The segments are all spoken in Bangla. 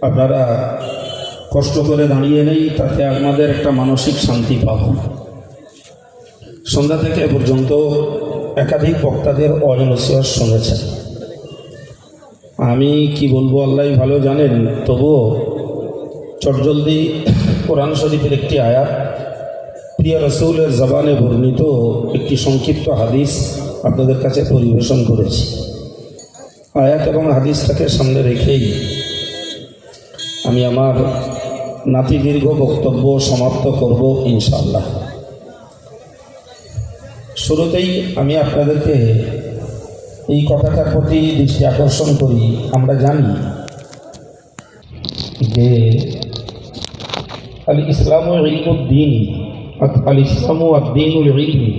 আপনারা কষ্ট করে দাঁড়িয়ে নেই, তাতে আমাদের একটা মানসিক শান্তি পাব। সন্ধ্যা থেকে এ পর্যন্ত একাধিক বক্তাদের অজনসিয়ার শুনেছেন। আমি কি বলবো আল্লাহ ভালো জানেন, তবুও চটজলদি কোরআন শরীফের একটি আয়াত, প্রিয় রসুলের জবানে বর্ণিত একটি সংক্ষিপ্ত হাদিস আপনাদের কাছে পরিবেশন করেছি। আয়াত এবং হাদিসটাকে সামনে রেখেই আমি আমার নাতিদীর্ঘ বক্তব্য সমাপ্ত করব ইনশাআল্লাহ। শুরুতেই আমি আপনাদেরকে এই কথাটার প্রতি দৃষ্টি আকর্ষণ করি। আমরা জানি যে আল ইসলামু ইলমুদ্দিন, আল ইসলামু আদ-দীনুল ইলমি,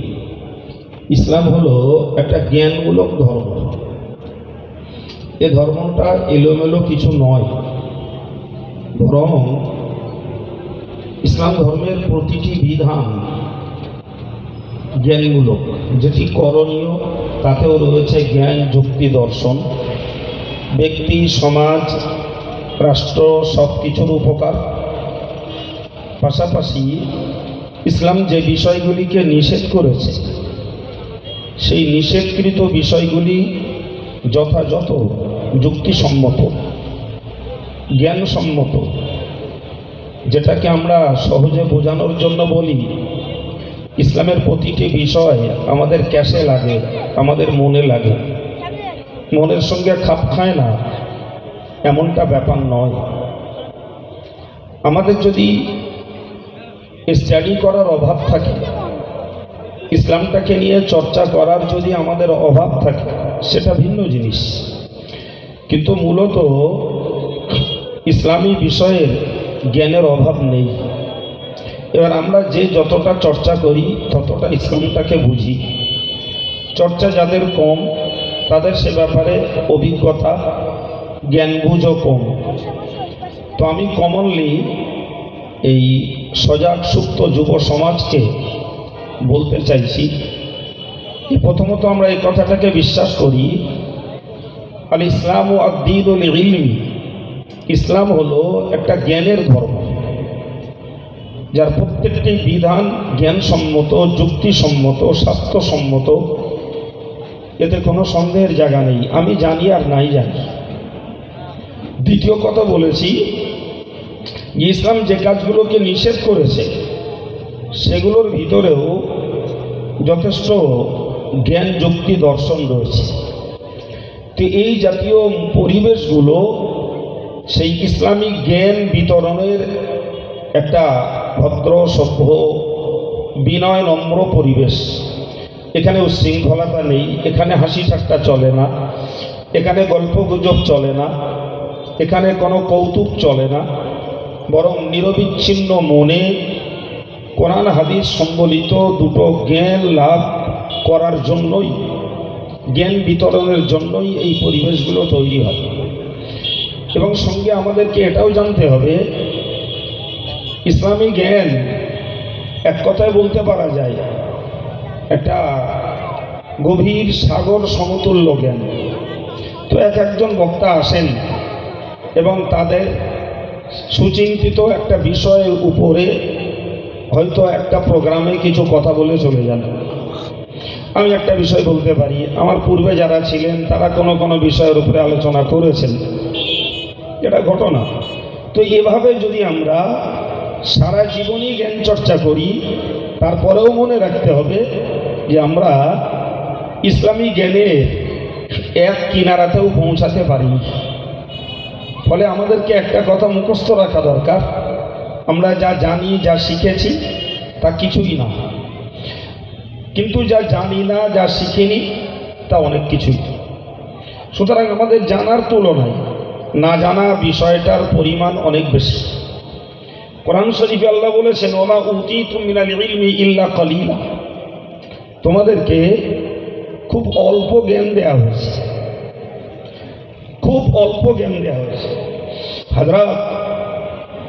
ইসলাম হলো একটা জ্ঞানমূলক ধর্ম। এ ধর্মটা এলোমেলো কিছু নয়, বরং ইসলাম ধর্মের প্রতিটি বিধান জ্ঞানমূলক। যেটি করণীয় তাতেও রয়েছে জ্ঞান, যুক্তি, দর্শন। ব্যক্তি, সমাজ, রাষ্ট্র সব কিছুর উপকার। পাশাপাশি ইসলাম যে বিষয়গুলিকে নিষেধ করেছে, সেই নিষেধকৃত বিষয়গুলি যথাযথ যুক্তিসম্মত, জ্ঞানসম্মত। যেটাকে আমরা সহজে বোঝানোর জন্য বলি, ইসলামের প্রতিটি বিষয় আমাদের ক্যাশে লাগে, আমাদের মনে লাগে। মনের সঙ্গে খাপ খায় না এমনটা ব্যাপার নয়। আমাদের যদি স্টাডি করার অভাব থাকে, ইসলামটাকে নিয়ে চর্চা করার যদি আমাদের অভাব থাকে, সেটা ভিন্ন জিনিস। কিন্তু মূলত ইসলামী বিষয়ের জ্ঞানের অভাব নেই। এবার আমরা যে যতটা চর্চা করি ততটা ইসলামটাকে বুঝি। চর্চা যাদের কম, তাদের সে ব্যাপারে অভিজ্ঞতা, জ্ঞান বুঝও কম। তো আমি কমনলি এই সজাগ সুপ্ত যুব সমাজকে বলতে চাইছি, প্রথমত আমরা এই কথাটাকে বিশ্বাস করি, আল ইসলামু আদ-দীনুল ইলমি, ইসলাম হলো একটা জ্ঞানের ধর্ম, যার প্রত্যেকটি বিধান জ্ঞানসম্মত, যুক্তিসম্মত, স্বাস্থ্যসম্মত। এতে কোনো সন্দেহের জায়গা নেই। আমি জানি আর নাই জানি। দ্বিতীয় কথা বলেছি, ইসলাম যে কাজগুলোকে নিষেধ করেছে সেগুলোর ভিতরেও যথেষ্ট জ্ঞান, যুক্তি, দর্শন রয়েছে। তো এই জাতীয় পরিবেশগুলো সেই ইসলামিক জ্ঞান বিতরণের একটা ভদ্র, সভ্য, বিনয়, নম্র পরিবেশ। এখানে উচ্ছৃঙ্খলতা নেই, এখানে হাসি ঠাট্টা চলে না, এখানে গল্পগুজব চলে না, এখানে কোনো কৌতুক চলে না। বরং নিরবিচ্ছিন্ন মনে কোরআন হাদিস সম্বলিত দুটো জ্ঞান লাভ করার জন্যই, জ্ঞান বিতরণের জন্যই এই পরিবেশগুলো তৈরি হয়। এবং সঙ্গে আমাদেরকে এটাও জানতে হবে, ইসলামী জ্ঞান এক কথায় বলতে পারা যায় একটা গভীর সাগর সমতুল্য জ্ঞান। তো একজন বক্তা আসেন এবং তাদের সুচিন্তিত একটা বিষয়ের উপরে হয়তো একটা প্রোগ্রামে কিছু কথা বলে চলে যান। আমি একটা বিষয় বলতে পারি, আমার পূর্বে যারা ছিলেন তারা কোনো কোনো বিষয়ের উপরে আলোচনা করেছেন, এটা ঘটনা। তো এভাবে যদি আমরা সারা জীবনই জ্ঞান চর্চা করি, তারপরেও মনে রাখতে হবে যে আমরা ইসলামী জ্ঞানের এক কিনারাতেও পৌঁছাতে পারি। ফলে আমাদেরকে একটা কথা মুখস্থ রাখা দরকার, আমরা যা জানি, যা শিখেছি তা কিছুই না, কিন্তু যা জানি না, যা শিখিনি তা অনেক কিছুই। সুতরাং আমাদের জানার তুলনায় না জানা বিষয়টার পরিমাণ অনেক বেশি। কোরআন শরীফে আল্লাহ বলেছেন, ওমা উতীতুম মিনাল ইলমি ইল্লা কালিলা, তোমাদেরকে খুব অল্প জ্ঞান দেওয়া হয়েছে, খুব অল্প জ্ঞান দেওয়া হয়েছে। হযরত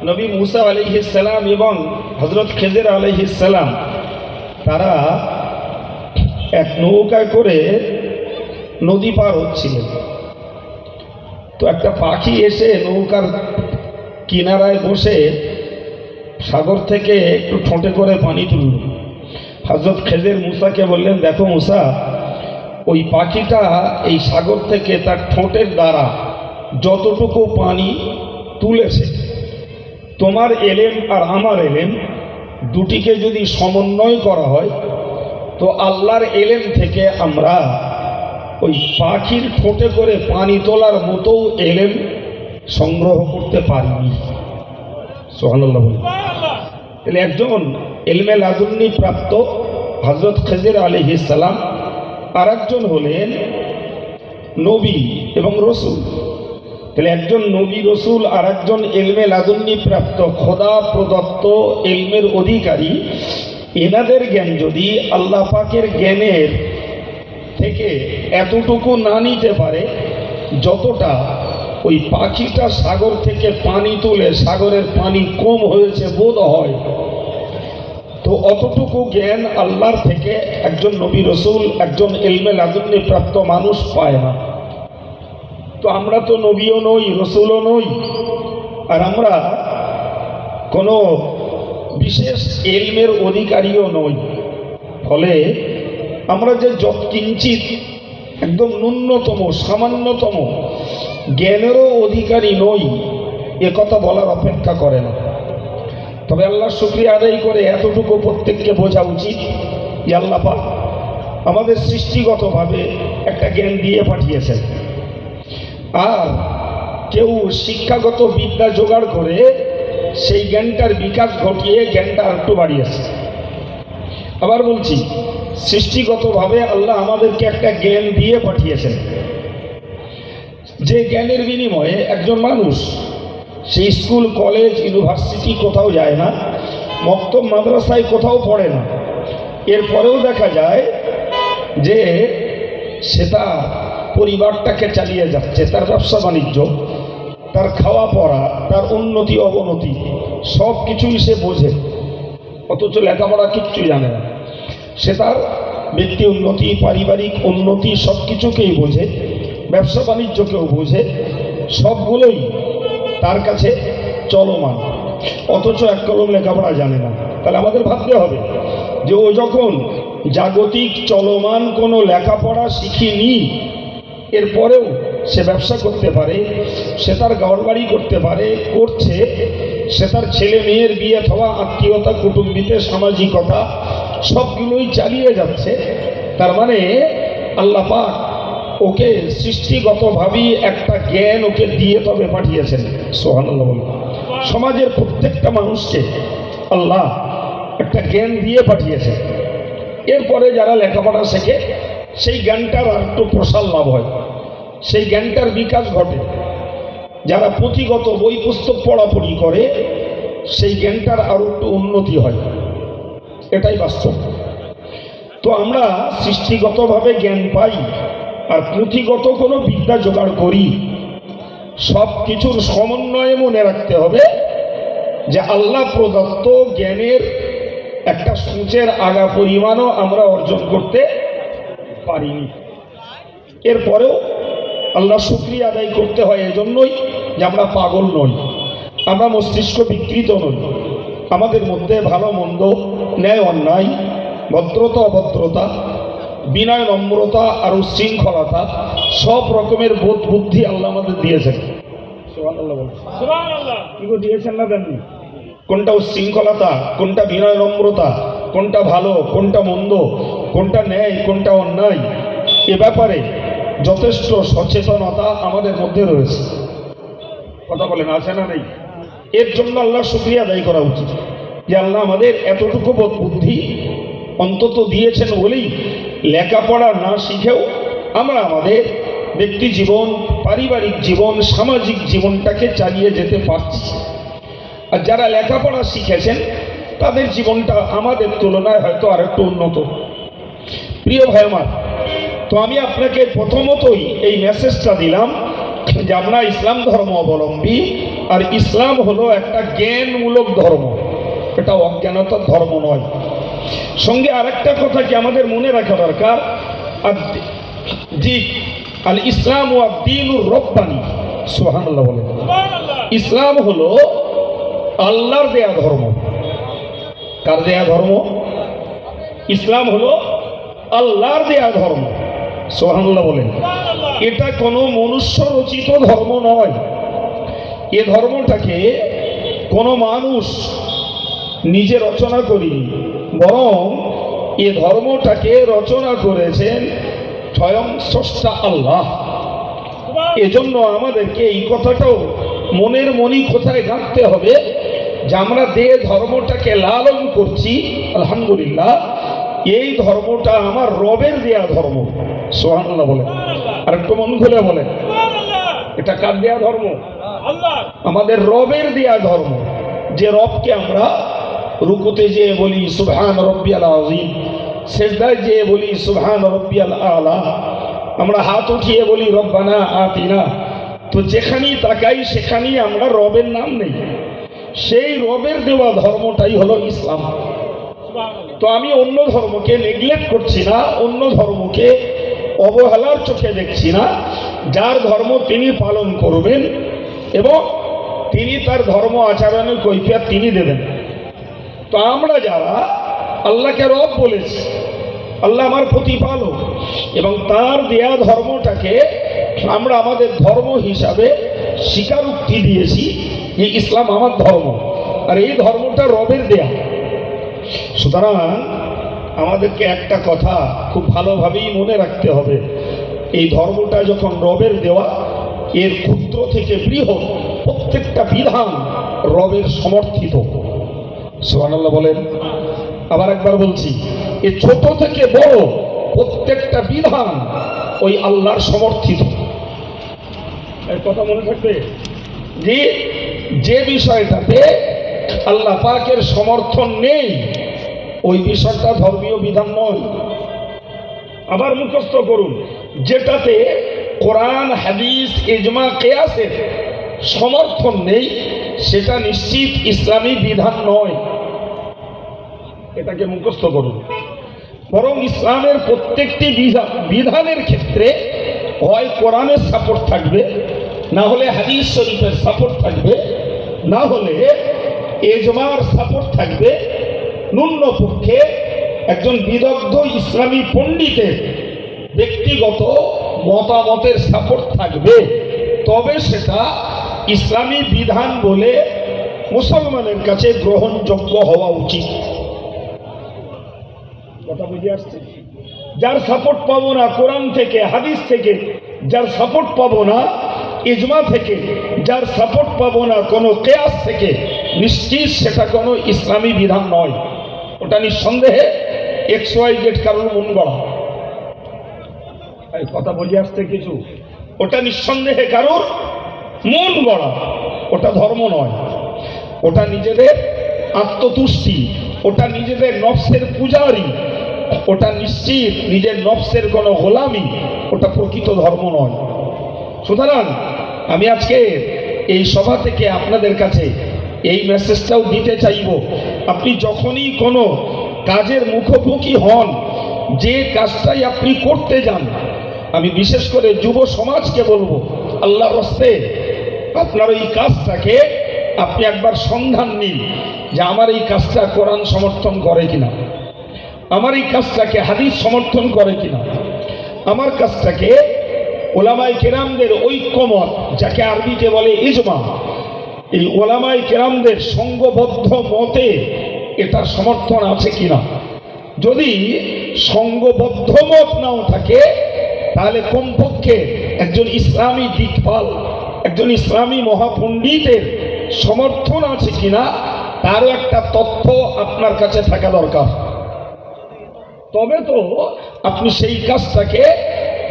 নবী মুসা আলাইহিস সালাম এবং হযরত খিজির আলাইহিস সালাম তারা এক নৌকায় করে নদী পার হচ্ছিলেন। তো একটা পাখি এসে নৌকার কিনারায় বসে সাগর থেকে একটু ঠোঁটে করে পানি তুলল। হযরত খেজর মুসাকে বললেন, দেখো মুসা, ওই পাখিটা এই সাগর থেকে তার ঠোঁটের দ্বারা যতটুকু পানি তুলেছে, তোমার এলেম আর আমার এলেম দুটিকে যদি সমন্বয় করা হয় তো আল্লাহর এলেম থেকে আমরা ওই পাখির ঠোঁটে করে পানি তোলার মতো এলেম সংগ্রহ করতে পারিনি। সুবহানাল্লাহ। তাহলে একজন ইলমে লাদুন্নি প্রাপ্ত হযরত খেজর আলাইহিস সালাম, আর একজন হলেন নবী এবং রসুল। তাহলে একজন নবী রসুল আর একজন ইলমে লাদুন্নি প্রাপ্ত খোদা প্রদত্ত ইলমের অধিকারী, এনাদের জ্ঞান যদি আল্লাহ পাকের জ্ঞানের থেকে এতটুকু না নিতে পারে যতটা ওই পাখিটা সাগর থেকে পানি তুলে সাগরের পানি কম হয়েছে বোধ হয়, তো অতটুকু জ্ঞান আল্লাহর থেকে একজন নবী রসুল, একজন ইলমে লাদুন্নি প্রাপ্ত মানুষ পায় না। তো আমরা তো নবীও নই, রসুলও নই, আর আমরা কোনো বিশেষ ইলমের অধিকারীও নই। ফলে আমরা যে যৎকিঞ্চিত একদম ন্যূনতম সামান্যতম জ্ঞানেরও অধিকারী নই, এ কথা বলার অপেক্ষা করে না। তবে আল্লাহর শুকরিয়া আদায় করে এতটুকু প্রত্যেককে বোঝা উচিত যে আল্লাহ পাক আমাদের সৃষ্টিগতভাবে একটা জ্ঞান দিয়ে পাঠিয়েছেন, আর কেউ শিক্ষাগত বিদ্যা জোগাড় করে সেই জ্ঞানটার বিকাশ ঘটিয়ে জ্ঞানটা আর একটু বাড়িয়েছে। আবার বলছি, সৃষ্টিগতভাবে আল্লাহ আমাদেরকে একটা জ্ঞান দিয়ে পাঠিয়েছেন, যে জ্ঞানের বিনিময়ে একজন মানুষ সেই স্কুল কলেজ ইউনিভার্সিটি কোথাও যায় না, মক্তব মাদ্রাসায় কোথাও পড়ে না, এরপরেও দেখা যায় যে সে তার পরিবারটাকে চালিয়ে যাচ্ছে, তার ব্যবসা বাণিজ্য, তার খাওয়া পড়া, তার উন্নতি অবনতি সব কিছুই সে বোঝে, অথচ লেখাপড়া কিচ্ছু জানে না। সে তার ব্যক্তি উন্নতি, পারিবারিক উন্নতি সব কিছুকেই বোঝে, ব্যবসা বাণিজ্যকেও বোঝে, সবগুলোই তার কাছে চলমান, অথচ এক কলম লেখাপড়া জানে না। তাহলে আমাদের ভাবতে হবে যে ও যখন জাগতিক চলমান কোনো লেখাপড়া শিখিনি, এরপরেও সে ব্যবসা করতে পারে, সে তার ঘরবাড়ি করতে পারে, করছে, সে তার ছেলে মেয়ের বিয়ে হওয়া, আত্মীয়তা, কুটুম্বিতে, সামাজিকতা সবগুলোই চালিয়ে যাচ্ছে। তার মানে আল্লাহ পাক ওকে সৃষ্টিগতভাবেই একটা জ্ঞান ওকে দিয়ে তবে পাঠিয়েছেন। সুবহানাল্লাহ বলুন। সমাজের প্রত্যেকটা মানুষকে আল্লাহ একটা জ্ঞান দিয়ে পাঠিয়েছেন। এরপরে যারা লেখাপড়া শেখে সেই জ্ঞানটার আর একটু প্রসার লাভ হয়, সেই জ্ঞানটার বিকাশ ঘটে। যারা পুঁথিগত বই পুস্তক পড়াপড়ি করে সেই জ্ঞানটার আরও একটু উন্নতি হয়, এটাই বাস্তব। তো আমরা সৃষ্টিগতভাবে জ্ঞান পাই আর পুঁথিগত কোনো বিদ্যা জোগাড় করি, সব কিছুর সমন্বয়ে মনে রাখতে হবে যে আল্লাহ প্রদত্ত জ্ঞানের একটা সূচের আগা পরিমাণও আমরা অর্জন করতে পারিনি। এরপরেও আল্লাহ শুকরিয়া আদায় করতে হয় এজন্যই যে আমরা পাগল নই, আমরা মস্তিষ্ক বিকৃত নই, আমাদের মধ্যে ভালো মন্দ, ন্যায় অন্যায়, ভদ্রতা অভদ্রতা, বিনয় নম্রতা আর উশৃঙ্খলতা সব রকমের বোধ বুদ্ধি আল্লাহ আমাদের দিয়েছেন। সুবহানাল্লাহ বলুন। সুবহানাল্লাহ। কি গো দিয়েছেন না দেননি? কোনটা উশৃঙ্খলতা, কোনটা বিনয় নম্রতা, কোনটা ভালো, কোনটা মন্দ, কোনটা ন্যায়, কোনটা অন্যায়, এ ব্যাপারে যথেষ্ট সচেতনতা আমাদের মধ্যে রয়েছে। কথা বলেন, আছে না নেই? এর জন্য আল্লাহ শুকরিয়া আদায় করা উচিত যে আল্লাহ আমাদের এতটুকু বোধ বুদ্ধি অন্তত দিয়েছেন বলেই লেখাপড়া না শিখেও আমরা আমাদের ব্যক্তি জীবন, পারিবারিক জীবন, সামাজিক জীবনটাকে চালিয়ে যেতে পারছি। আর যারা লেখাপড়া শিখেছেন তাদের জীবনটা আমাদের তুলনায় হয়তো আর একটু উন্নত। প্রিয় ভাই আমার, তো আমি আপনাকে প্রথমতই এই মেসেজটা দিলাম যে আমরা ইসলাম ধর্ম অবলম্বী, আর ইসলাম হলো একটা জ্ঞানমূলক ধর্ম, এটা অজ্ঞানতার ধর্ম নয়। সঙ্গে আরেকটা কথা কি আমাদের মনে রাখা দরকার, জি, আল ইসলাম ও দ্বীনুর রব্বানী। সুবহানাল্লাহ বলেন। ইসলাম হলো আল্লাহর দেয়া ধর্ম। কার দেয়া ধর্ম? ইসলাম হলো আল্লাহর দেয়া ধর্ম। সুবহানাল্লাহ বলেন। এটা কোনো মনুষ্য রচিত ধর্ম নয়। এ ধর্মটাকে কোনো মানুষ নিজে রচনা করেনি, বরং এ ধর্মটাকে রচনা করেছেন স্বয়ং স্রষ্টা আল্লাহ। এজন্য আমাদেরকে এই কথাটাও মনের মনি কোথায় গাঁথতে হবে যে আমরা যে ধর্মটাকে লালন করছি, আলহামদুলিল্লাহ, এই ধর্মটা আমার রবের দেয়া ধর্ম। সুবহানাল্লাহ বলেন। আর একটু মন খুলে বলেন, এটা কার দেয়া ধর্ম? আমাদের রবের দেয়া ধর্ম। যে রবকে আমরা রুকুতে যেয়ে বলি সুবহান রব্বিয়াল আযীম, সেজদায় যেয়ে বলি সুবহান রব্বিয়াল আলা, আমরা হাত উঠিয়ে বলি রব্বানা আতিনা, তো যেখানেই তাকাই সেখানেই আমরা রবের নাম নেই। সেই রবের দেওয়া ধর্মটাই হলো ইসলাম। তো আমি অন্য ধর্মকে নেগলেক্ট করছি না, অন্য ধর্মকে অবহেলার চোখে দেখছি না। যার ধর্ম তিনি পালন করবেন এবং তিনি তার ধর্ম আচরণের কৈফিয়ত তিনি দেবেন। তো আমরা যারা আল্লাহকে রব বলেছি, আল্লাহ আমার প্রতিপালক, এবং তার দেয়া ধর্মটাকে আমরা আমাদের ধর্ম হিসাবে স্বীকারোক্তি দিয়েছি যে ইসলাম আমার ধর্ম, আর এই ধর্মটা রবের দেয়া। সুতরাং আমাদেরকে একটা কথা খুব ভালোভাবেই মনে রাখতে হবে, এই ধর্মটা যখন রবের দেওয়া, এর ক্ষুদ্র থেকে বৃহৎ প্রত্যেকটা বিধান রবের সমর্থিত। সুবহানাল্লাহ বলেন। আবার একবার বলছি, এই ছোট থেকে বড় প্রত্যেকটা বিধান ওই আল্লাহর সমর্থিত। এর কথা মনে থাকবে যে যে বিষয়টাতে আল্লাহ পাকের সমর্থন নেই ওই বিষয়টা ধর্মীয় বিধান নয়। আবার মুখস্থ করুন, যেটাতে কোরআন হাদিস ইজমা কিয়াসের সমর্থন নেই সেটা নিশ্চিত ইসলামী বিধান নয়। এটাকে মুখস্থ করুন। বরং ইসলামের প্রত্যেকটি বিধানের ক্ষেত্রে হয় কোরআনের সাপোর্ট থাকবে, না হলে হাদিস শরীফের সাপোর্ট থাকবে, না হলে ইজমার সাপোর্ট থাকবে, ন্যূনপক্ষে একজন বিদগ্ধ ইসলামী পণ্ডিতের ব্যক্তিগত মতামতের সাপোর্ট থাকবে। তবে সেটা ইসলামী বিধান বলে মুসলমানের কাছে গ্রহণযোগ্য হওয়া উচিত। কথা বুঝে আসছে? যার সাপোর্ট পাবো না কোরআন থেকে হাদিস থেকে, যার সাপোর্ট পাবো না ইজমা থেকে, যার সাপোর্ট পাবো না কোনো কিয়াস থেকে, নিশ্চিত সেটা কোনো ইসলামী বিধান নয়। ওটা নিঃসন্দেহে XYZ কারোর মন গড়া। কথা বুঝে আসছে কিছু? ওটা নিঃসন্দেহে কারোর মন গড়া, ওটা ধর্ম নয়। ওটা নিজেদের আত্মতুষ্টি, ওটা নিজেদের নফসের পূজারি, ওটা নিশ্চিত নিজের নফসের কোনো গোলামি, ওটা প্রকৃত ধর্ম নয়। সুতরাং আমি আজকে এই সভা থেকে আপনাদের কাছে এই মেসেজটাও দিতে চাইব, আপনি যখনই কোনো কাজের মুখোমুখি হন, যে কাজটাই আপনি করতে যান, আমি বিশেষ করে যুব সমাজকে বলবো, আল্লাহর রাস্তে আপনার এই কাজটাকে আপনি একবার সন্ধান নিন যে আমার এই কাজটা কোরআন সমর্থন করে কিনা, আমার এই কাজটাকে হাদিস সমর্থন করে কিনা, আমার কাজটাকে ওলামায়ে কেরামদের ঐক্যমত, যাকে আরবিতে বলে ইজমা, এই ওলামায়ে কেরামদের সংঘবদ্ধ মতে এটার সমর্থন আছে কিনা। যদি সংঘবদ্ধ মত নাও থাকে তাহলে কমপক্ষে একজন ইসলামী দিকপাল, একজন ইসলামী মহাপণ্ডিতের সমর্থন আছে কিনা তারও একটা তথ্য আপনার কাছে থাকা দরকার। তবে তো আপনি সেই কাজটাকে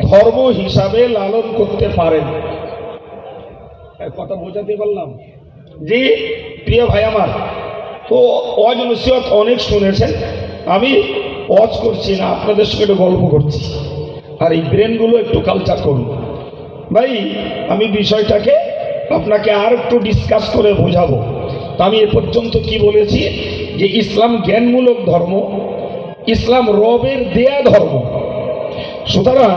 ধর্ম হিসাবে লালন করতে পারেন। কথা বোঝাতে পারলাম? জি প্রিয় ভাই আমার, তো ওয়াজ নসিহত অনেক শুনেছেন, আমি ওয়াজ করছি না, আপনাদের সঙ্গে একটু গল্প করছি। আর এই ব্রেনগুলো একটু কালচার করুন ভাই। আমি বিষয়টাকে আপনাকে আর একটু ডিসকাস করে বোঝাবো। তা আমি এ পর্যন্ত কি বলেছি যে ইসলাম জ্ঞানমূলক ধর্ম, ইসলাম রবের দেয়া ধর্ম। সুতরাং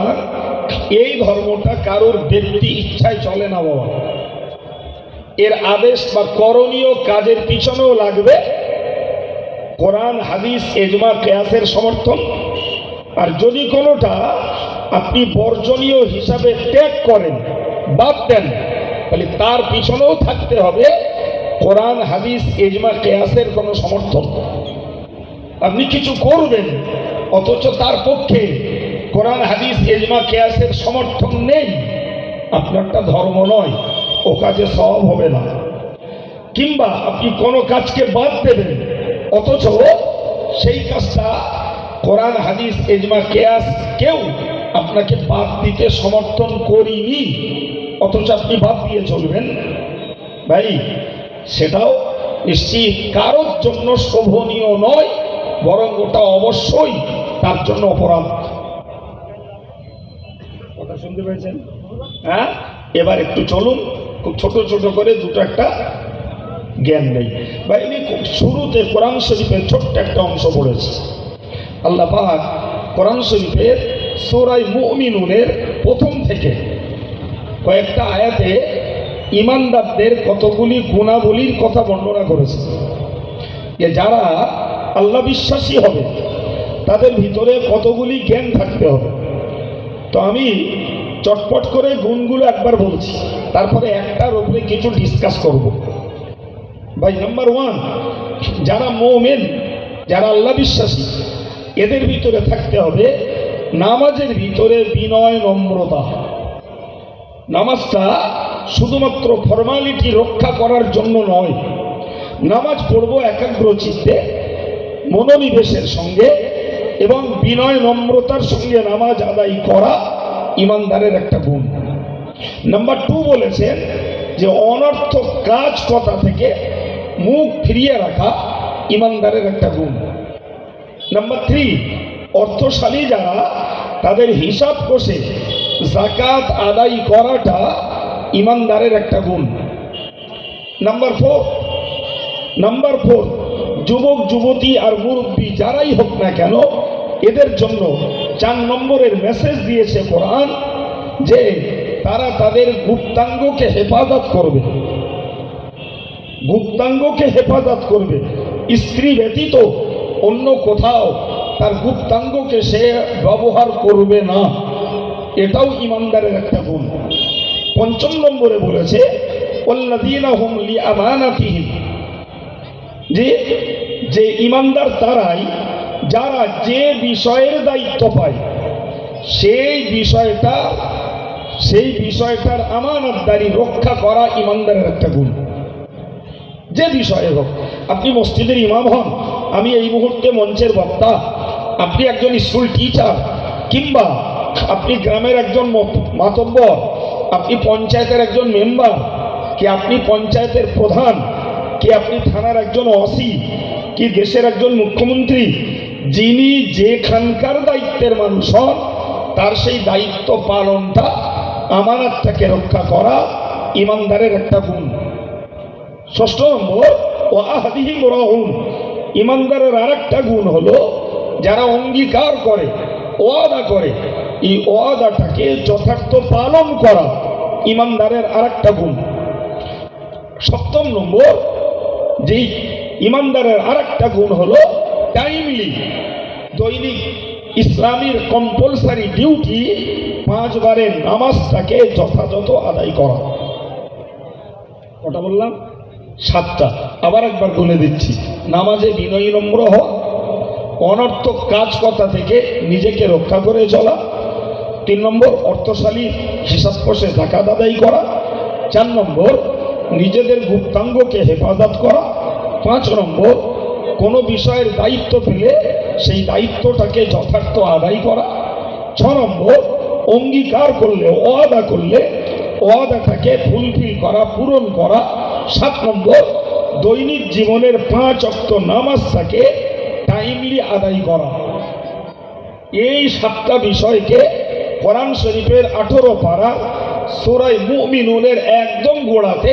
এই ধর্মটা কারোর ব্যক্তি ইচ্ছায় চলে না বাবা। এর আদেশ বা করণীয় কাজের পিছনেও লাগবে কোরআন, হাদিস, ইজমা, কিয়াসের সমর্থন। আর যদি কোনোটা আপনি বর্জনীয় হিসাবে ত্যাগ করেন, বাদ দেন, তাহলে তার পিছনেও থাকতে হবে কোরআন, হাদিস, ইজমা, কিয়াসের কোনো সমর্থন। আপনি কিছু করবেন অথচ তার পক্ষে কোরআন, হাদিস, ইজমা, কিয়াসের সমর্থন নেই, আপনারটা ধর্ম নয়, ও কাজে সওয়াব হবে না। কিংবা আপনি কোনো কাজকে বাদ দেবেন অথচ সেই কাজটা কোরআন, হাদিস, ইজমা, কিয়াস কেউ আপনাকে বাদ দিতে সমর্থন করিনি, অথচ আপনি বাদ দিয়ে চলবেন, ভাই সেটাও নিশ্চিত কারোর জন্য শোভনীয় নয়, বরং ওটা অবশ্যই তার জন্য অপরাধ। কথা শুনতে পেয়েছেন? হ্যাঁ, এবার একটু চলুন, খুব ছোট ছোট করে দুটো একটা জ্ঞান নেই। বা ইনি শুরুতে কোরআন শরীফের ছোট্ট একটা অংশ পড়েছে। আল্লাহ পাক কোরআন শরীফের সূরা মুমিনুনের প্রথম থেকে কয়েকটা আয়াতে ইমানদারদের কতগুলি গুণাবলীর কথা বর্ণনা করেছে, যে যারা আল্লাহ বিশ্বাসী হবে তাদের ভিতরে কতগুলি জ্ঞান থাকতে হবে। তো আমি চটপট করে গুণগুলো একবার বলছি, তারপরে একটার উপরে কিছু ডিসকাস করব। ভাই, নাম্বার 1, যারা মুমিন, যারা আল্লাহ বিশ্বাসী, এদের ভিতরে থাকতে হবে নামাজের ভিতরে বিনয়, নম্রতা। নামাজটা শুধুমাত্র ফর্মালিটি রক্ষা করার জন্য নয়, নামাজ পড়ব একাগ্র চিত্তে, মনোনিবেশের সঙ্গে এবং বিনয় নম্রতার সঙ্গে নামাজ আদায় করা ইমানদারের একটা গুণ। নাম্বার 2 বলেছেন যে অনর্থক কাজ কথা থেকে মুখ ফিরিয়ে রাখা ইমানদারের একটা গুণ। নাম্বার 3, অর্থশালী যারা তাদের হিসাব কষে যাকাত আদায় করাটা ইমানদারের একটা গুণ। নাম্বার 4, যুবক যুবতী আর মুরব্বী যারাই হোক না কেন, এদের জন্য 4 নম্বরের মেসেজ দিয়েছে কোরআন, যে তারা তাদের গুপ্তাঙ্গকে হেফাজত করবে, গুপ্তাঙ্গকে হেফাজত করবে। স্ত্রী ব্যতীত অন্য কোথাও তার গুপ্তাঙ্গকে সে ব্যবহার করবে না, এটাও ইমানদারের একটা গুণ। 5 নম্বরে বলেছে ওয়াল্লাযীনা হুম লিআমানাতিহিম, যে ইমানদার তারাই যারা যে বিষয়ের দায়িত্ব পায় সেই বিষয়টার আমানতদারি রক্ষা করা ইমানদারের একটা গুণ। যে বিষয়ে হোক, আপনি মসজিদের ইমাম হন, আমি এই মুহূর্তে মঞ্চের বক্তা, আপনি একজন স্কুল টিচার, কিংবা আপনি গ্রামের একজন মাতব্বর, আপনি পঞ্চায়েতের একজন মেম্বার, কি আপনি পঞ্চায়েতের প্রধান, কি আপনি থানার একজন ওসি, কি দেশের একজন মুখ্যমন্ত্রী, যিনি যেখানকার দায়িত্বের মানুষ হন তার সেই দায়িত্ব পালনটা, আমানতটাকে রক্ষা করা ইমানদারের একটা গুণ। 6 নম্বর, ওয়াহদিহিম রাউন, ইমানদারের আরেকটা গুণ হলো যারা অঙ্গীকার করে, ওয়াদা করে, এই ওয়াদাটাকে যথার্থ পালন করা ইমানদারের আরেকটা গুণ। 7 নম্বর, যেই ইমানদারের আরেকটা গুণ হলো টাইমলি, দৈনিক ইসলামের কম্পালসারি ডিউটি 5 বারের নামাজটাকে যথাযথ আদায় করা। ওটা বললাম 7টা, আবার একবার বলে দিচ্ছি। নামাজে বিনয়ী নম্র হওয়া, অনর্থক কাজ কথা থেকে নিজেকে রক্ষা করে চলা। 3 নম্বর, অর্থশালী হিসাব কষে যাকাত আদায় করা। 4 নম্বর, নিজেদের গুপ্তাঙ্গকে হেফাজত করা। 5 নম্বর, কোনো বিষয়ের দায়িত্ব পেলে সেই দায়িত্বটাকে যথার্থ আদায় করা। 6 নম্বর, অঙ্গীকার করলে, ওয়াদা করলে ওয়াদাটাকে ফুলফিল করা, পূরণ করা। 7 নম্বর, দৈনিক জীবনের 5 ওয়াক্ত নামাজটাকে টাইমলি আদায় করা। এই 7টা বিষয়কে কোরআন শরীফের 18 পারা সূরা মুমিনুনের একদম গোড়াতে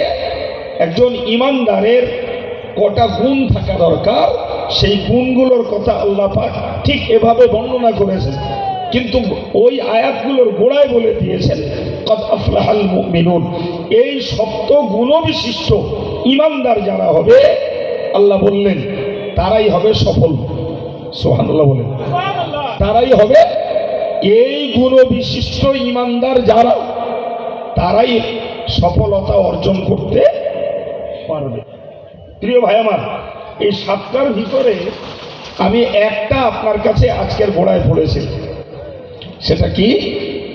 একজন ইমানদারের কটা গুণ থাকা দরকার, সেই গুণগুলোর কথা আল্লাহ পাক ঠিক এভাবে বর্ণনা করেছেন। কিন্তু ওই আয়াতগুলোর গোড়ায় বলে দিয়েছেন কদ আফলাহাল মুমিনুন। এই সপ্ত গুণবিশিষ্ট ইমানদার যারা হবে, আল্লাহ বললেন তারাই হবে সফল। সুবহানাল্লাহ বলেন, তারাই হবে এই গুণবিশিষ্ট ইমানদার যারা, তারাই সফলতা অর্জন করতে পারবে। প্রিয় ভাই আমার, এই সাতটার ভিতরে আমি একটা আপনার কাছে আজকের গোড়ায় পড়েছি, সেটা কি?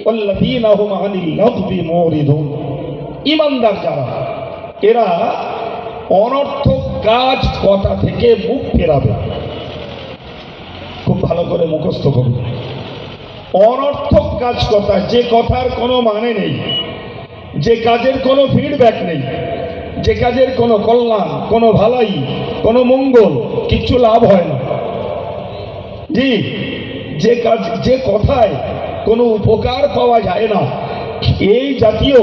ওয়াল্লাযীনা হুম আনিল লাগবি মুরিদুন। ইমানদার যারা, এরা অনর্থক কাজ কথা থেকে মুখ ফেরাবে। খুব ভালো করে মুখস্থ করুন। অনর্থক কাজ কথা, যে কথার কোনো মানে নেই, যে কাজের কোনো ফিডব্যাক নেই, যে কাজের কোনো কল্যাণ, কোনো ভালাই, কোনো মঙ্গল, কিচ্ছু লাভ হয় না। জি, যে কাজ, যে কথায় কোনো উপকার পাওয়া যায় না, এই জাতীয়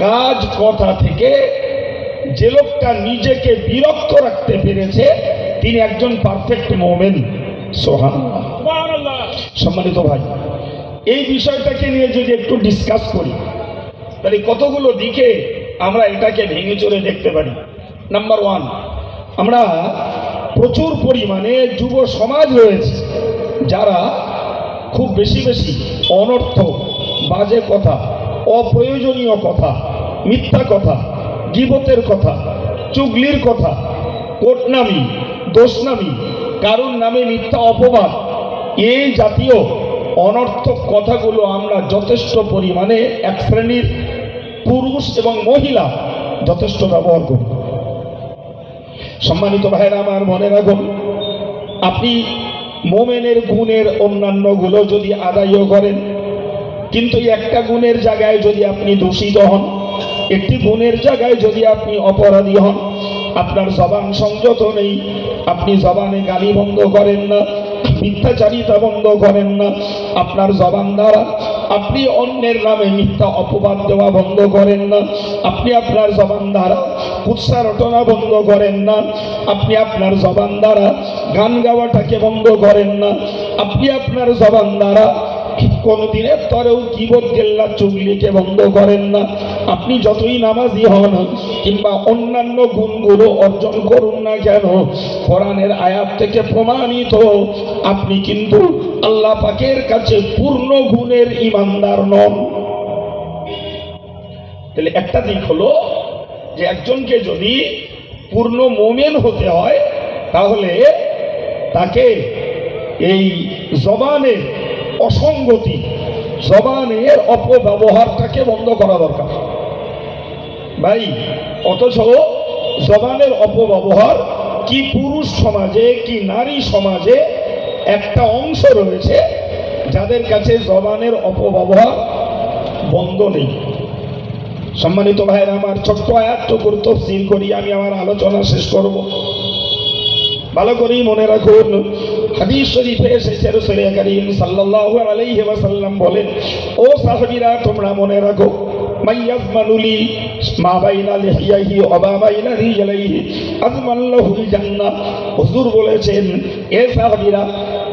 কাজ কথা থেকে যে লোকটা নিজেকে বিরক্ত রাখতে পেরেছে, তিনি একজন পারফেক্ট মুমিন। সুবহানাল্লাহ। সম্মানিত ভাই, এই বিষয়টাকে নিয়ে যদি একটু ডিসকাস করি, তাহলে কতগুলো দিকে আমরা এটাকে ভেঙে চড়ে দেখতে পারি। নাম্বার ওয়ান, আমরা প্রচুর পরিমাণে যুব সমাজ রয়েছে যারা খুব বেশি বেশি অনর্থক, বাজে কথা, অপ্রয়োজনীয় কথা, মিথ্যা কথা, গীবতের কথা, চুগলির কথা, কোটনামি, দোষনামি, কারুর নামে মিথ্যা অপবাদ, এই জাতীয় অনর্থক কথাগুলো আমরা যথেষ্ট পরিমাণে এক শ্রেণীর পুরুষ এবং মহিলা যথেষ্ট ব্যবহার করি। সম্মানিত ভাইরা আমার, মনে রাখুন, আপনি মোমেনের গুণের অন্যান্যগুলো যদি আদায়ও করেন, কিন্তু একটা গুণের জায়গায় যদি আপনি দূষিত হন, একটি গুণের জায়গায় যদি আপনি অপরাধী হন, আপনার জবান সংযত নেই, আপনি জবানে গালি বন্ধ করেন না, মিথ্যাচারিতা বন্ধ করেন না, আপনার জবান দ্বারা আপনি অন্যের নামে মিথ্যা অপবাদ দেওয়া বন্ধ করেন না, আপনি আপনার জবান দ্বারা কুৎসা রটনা বন্ধ করেন না, আপনি আপনার জবান দ্বারা গান গাওয়াটাকে বন্ধ করেন না, আপনি আপনার জবান দ্বারা কোনদিনের তরেও গীবত গেল্লা চুগলিকে বন্ধ করেন না, আপনি যতই নামাজি হন কিংবা অন্যান্য গুণগুলো অর্জন করুন না কেন, কোরআনের আয়াত থেকে প্রমাণিত আপনি কিন্তু আল্লাহ পাকের কাছে পূর্ণ গুণের ইমানদার নন। তাহলে একটা দিক হলো যে একজনকে যদি পূর্ণ মুমিন হতে হয়, তাহলে তাকে এই জবানের অসঙ্গতি, জবানের অপব্যবহারটাকে বন্ধ করা দরকার ভাই। অথচ জবানের অপব্যবহার কি পুরুষ সমাজে কি নারী সমাজে একটা অংশ রয়েছে যাদের কাছে জবানের অপব্যবহার বন্ধ নেই। সম্মানিত ভাইরা আমার, ছোট্ট আয়াতটুকুর তাফসীর করি, আমি আমার আলোচনা শেষ করব। ভালো করেই মনে রাখুন, হাদিস শরীফে এসেছে রাসূল করিম সাল্লাল্লাহু আলাইহি ওয়াসাল্লাম বলেন, ও সাহাবীরা তোমরা মনে রাখো, মাইয়াজমানুলি মা বাইনা লিহিয়াহি ওয়া মা বাইনা রিজলাইহি আজমাল্লাহুল জান্নাহ। হুজুর বলেছেন, এ সাহাবীরা,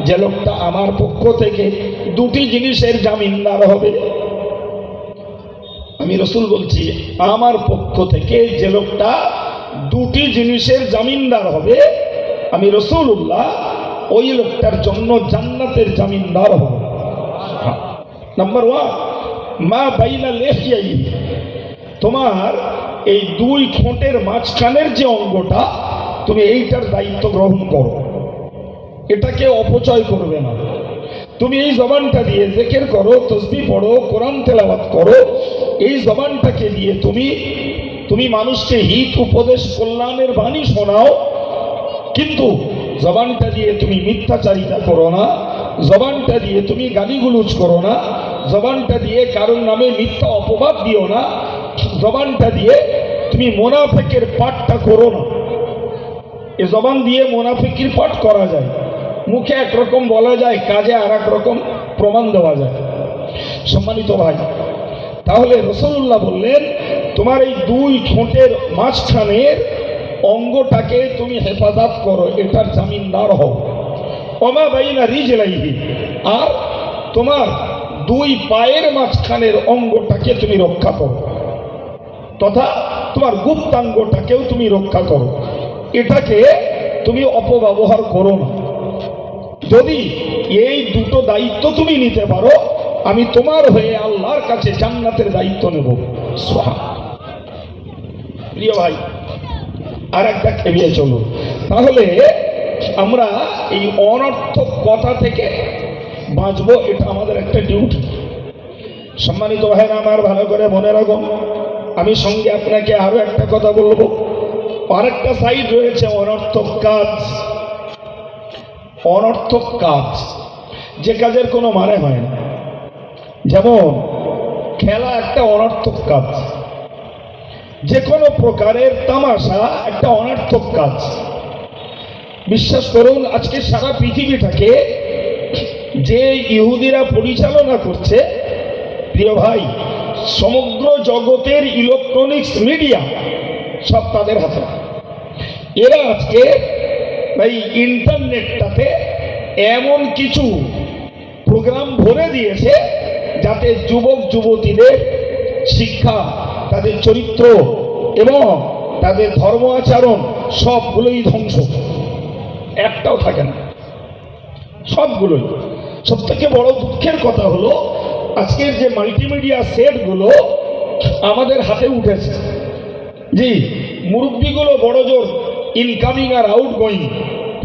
যে লোকটা আমার পক্ষ থেকে দুটি জিনিসের জামিনদার হবে, আমি রাসূল বলছি, আমার পক্ষ থেকে যে লোকটা দুটি জিনিসের জামিনদার হবে, আমি রাসূলুল্লাহ ওই লোকটার জন্য জান্নাতের জামিনদার হব। নাম্বার ওয়ান, মা বাইনা লিহিয়াহি, তোমার এই দুই ঠোঁটের মাঝখানের যে অঙ্গটা, তুমি এইটার দায়িত্ব গ্রহণ করো, এটাকে অপচয় করবে না। তুমি এই জবানটা দিয়ে জিকির করো, তাসবিহ পড়ো, কোরআন তেলাওয়াত করো, এই জবানটাকে দিয়ে তুমি মানুষকে হিত উপদেশ কল্যাণের বাণী শোনাও, কিন্তু জবানটা দিয়ে তুমি মিথ্যাচারিতা করো না, জবানটা দিয়ে তুমি গালিগুলোজ করো না, জবানটা দিয়ে কারোর নামে মিথ্যা অপবাদ দিও না, জবানটা দিয়ে তুমি মুনাফিকের পাঠটা করো না। এ জবান দিয়ে মুনাফিকির পাঠ করা যায়, মুখে একরকম বলা যায়, কাজে আর এক রকম প্রমাণ দেওয়া যায়। সম্মানিত ভাই, তাহলে রাসূলুল্লাহ বললেন, তোমার এই দুই ঠোঁটের মাঝখানের অঙ্গটাকে তুমি হেফাজত করো, এটার জামিনদার হও। ওয়া মা বাইনা রিজলাইহি, আর তোমার দুই পায়ের মাঝখানের অঙ্গটাকে তুমি রক্ষা করো, তথা তোমার গুপ্তাঙ্গটাকেও তুমি রক্ষা করো। এটাকে তুমি অপব্যবহার করো না। যদি এই দুটো দায়িত্ব তুমি নিতে পারো, আমি তোমার হয়ে আল্লাহর কাছে জান্নাতের দায়িত্ব নেব। প্রিয় ভাই, আর একটা খেলিয়ে চলুন। তাহলে আমরা এই অনর্থক কথা থেকে বাঁচবো, এটা আমাদের একটা ডিউটি। সম্মানিত ভাইরা আমার, ভালো করে মনে রাখুন। আমি সঙ্গে আপনাকে আরো একটা কথা বলবো। আরেকটা সাইড রয়েছে অনর্থক কাজ। অনর্থক কাজ, যে কাজের কোনো মানে হয় না। যেমন খেলা একটা অনর্থক কাজ, যে কোনো প্রকারের তামাশা একটা অনর্থক কাজ। বিশ্বাস করুন, আজকে সারা পৃথিবীটাকে যে ইহুদিরা পরিচালনা করছে, প্রিয় ভাই, সমগ্র জগতের ইলেকট্রনিক্স মিডিয়া সব তাদের হাতে। এরা আজকে এই ইন্টারনেটটাতে এমন কিছু প্রোগ্রাম ভরে দিয়েছে যাতে যুবক যুবতীদের শিক্ষা, তাদের চরিত্র এবং তাদের ধর্ম আচরণ সবগুলোই ধ্বংস, একটাও থাকে না, সবগুলোই। সব থেকে বড় দুঃখের কথা হলো আজকের যে মাল্টিমিডিয়া সেটগুলো আমাদের হাতে উঠেছে। জি, মুরব্বীগুলো বড় জোর ইনকামিং আর আউটগোয়িং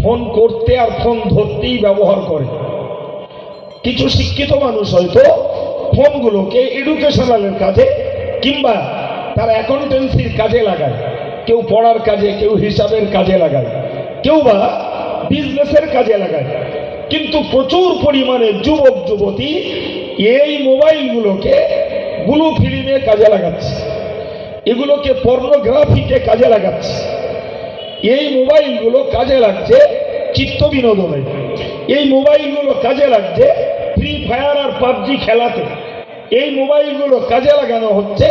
ফোন করতে আর ফোন ধরতেই ব্যবহার করে। কিছু শিক্ষিত মানুষ হয়তো ফোনগুলোকে এডুকেশনালের কাজে কিংবা তারা অ্যাকাউন্টেন্সির কাজে লাগায়, কেউ পড়ার কাজে, কেউ হিসাবের কাজে লাগায়, কেউ বা বিজনেসের কাজে লাগায়। কিন্তু প্রচুর পরিমাণে যুবক যুবতী এই মোবাইলগুলোকে ব্লু ফিল্মে কাজে লাগাচ্ছে, এগুলোকে পর্নোগ্রাফিতে কাজে লাগাচ্ছে। এই মোবাইলগুলো কাজে লাগছে চিত্ত বিনোদনে, এই মোবাইলগুলো কাজে লাগছে ফ্রি ফায়ার আর পাবজি খেলাতে, এই মোবাইলগুলো কাজে লাগানো হচ্ছে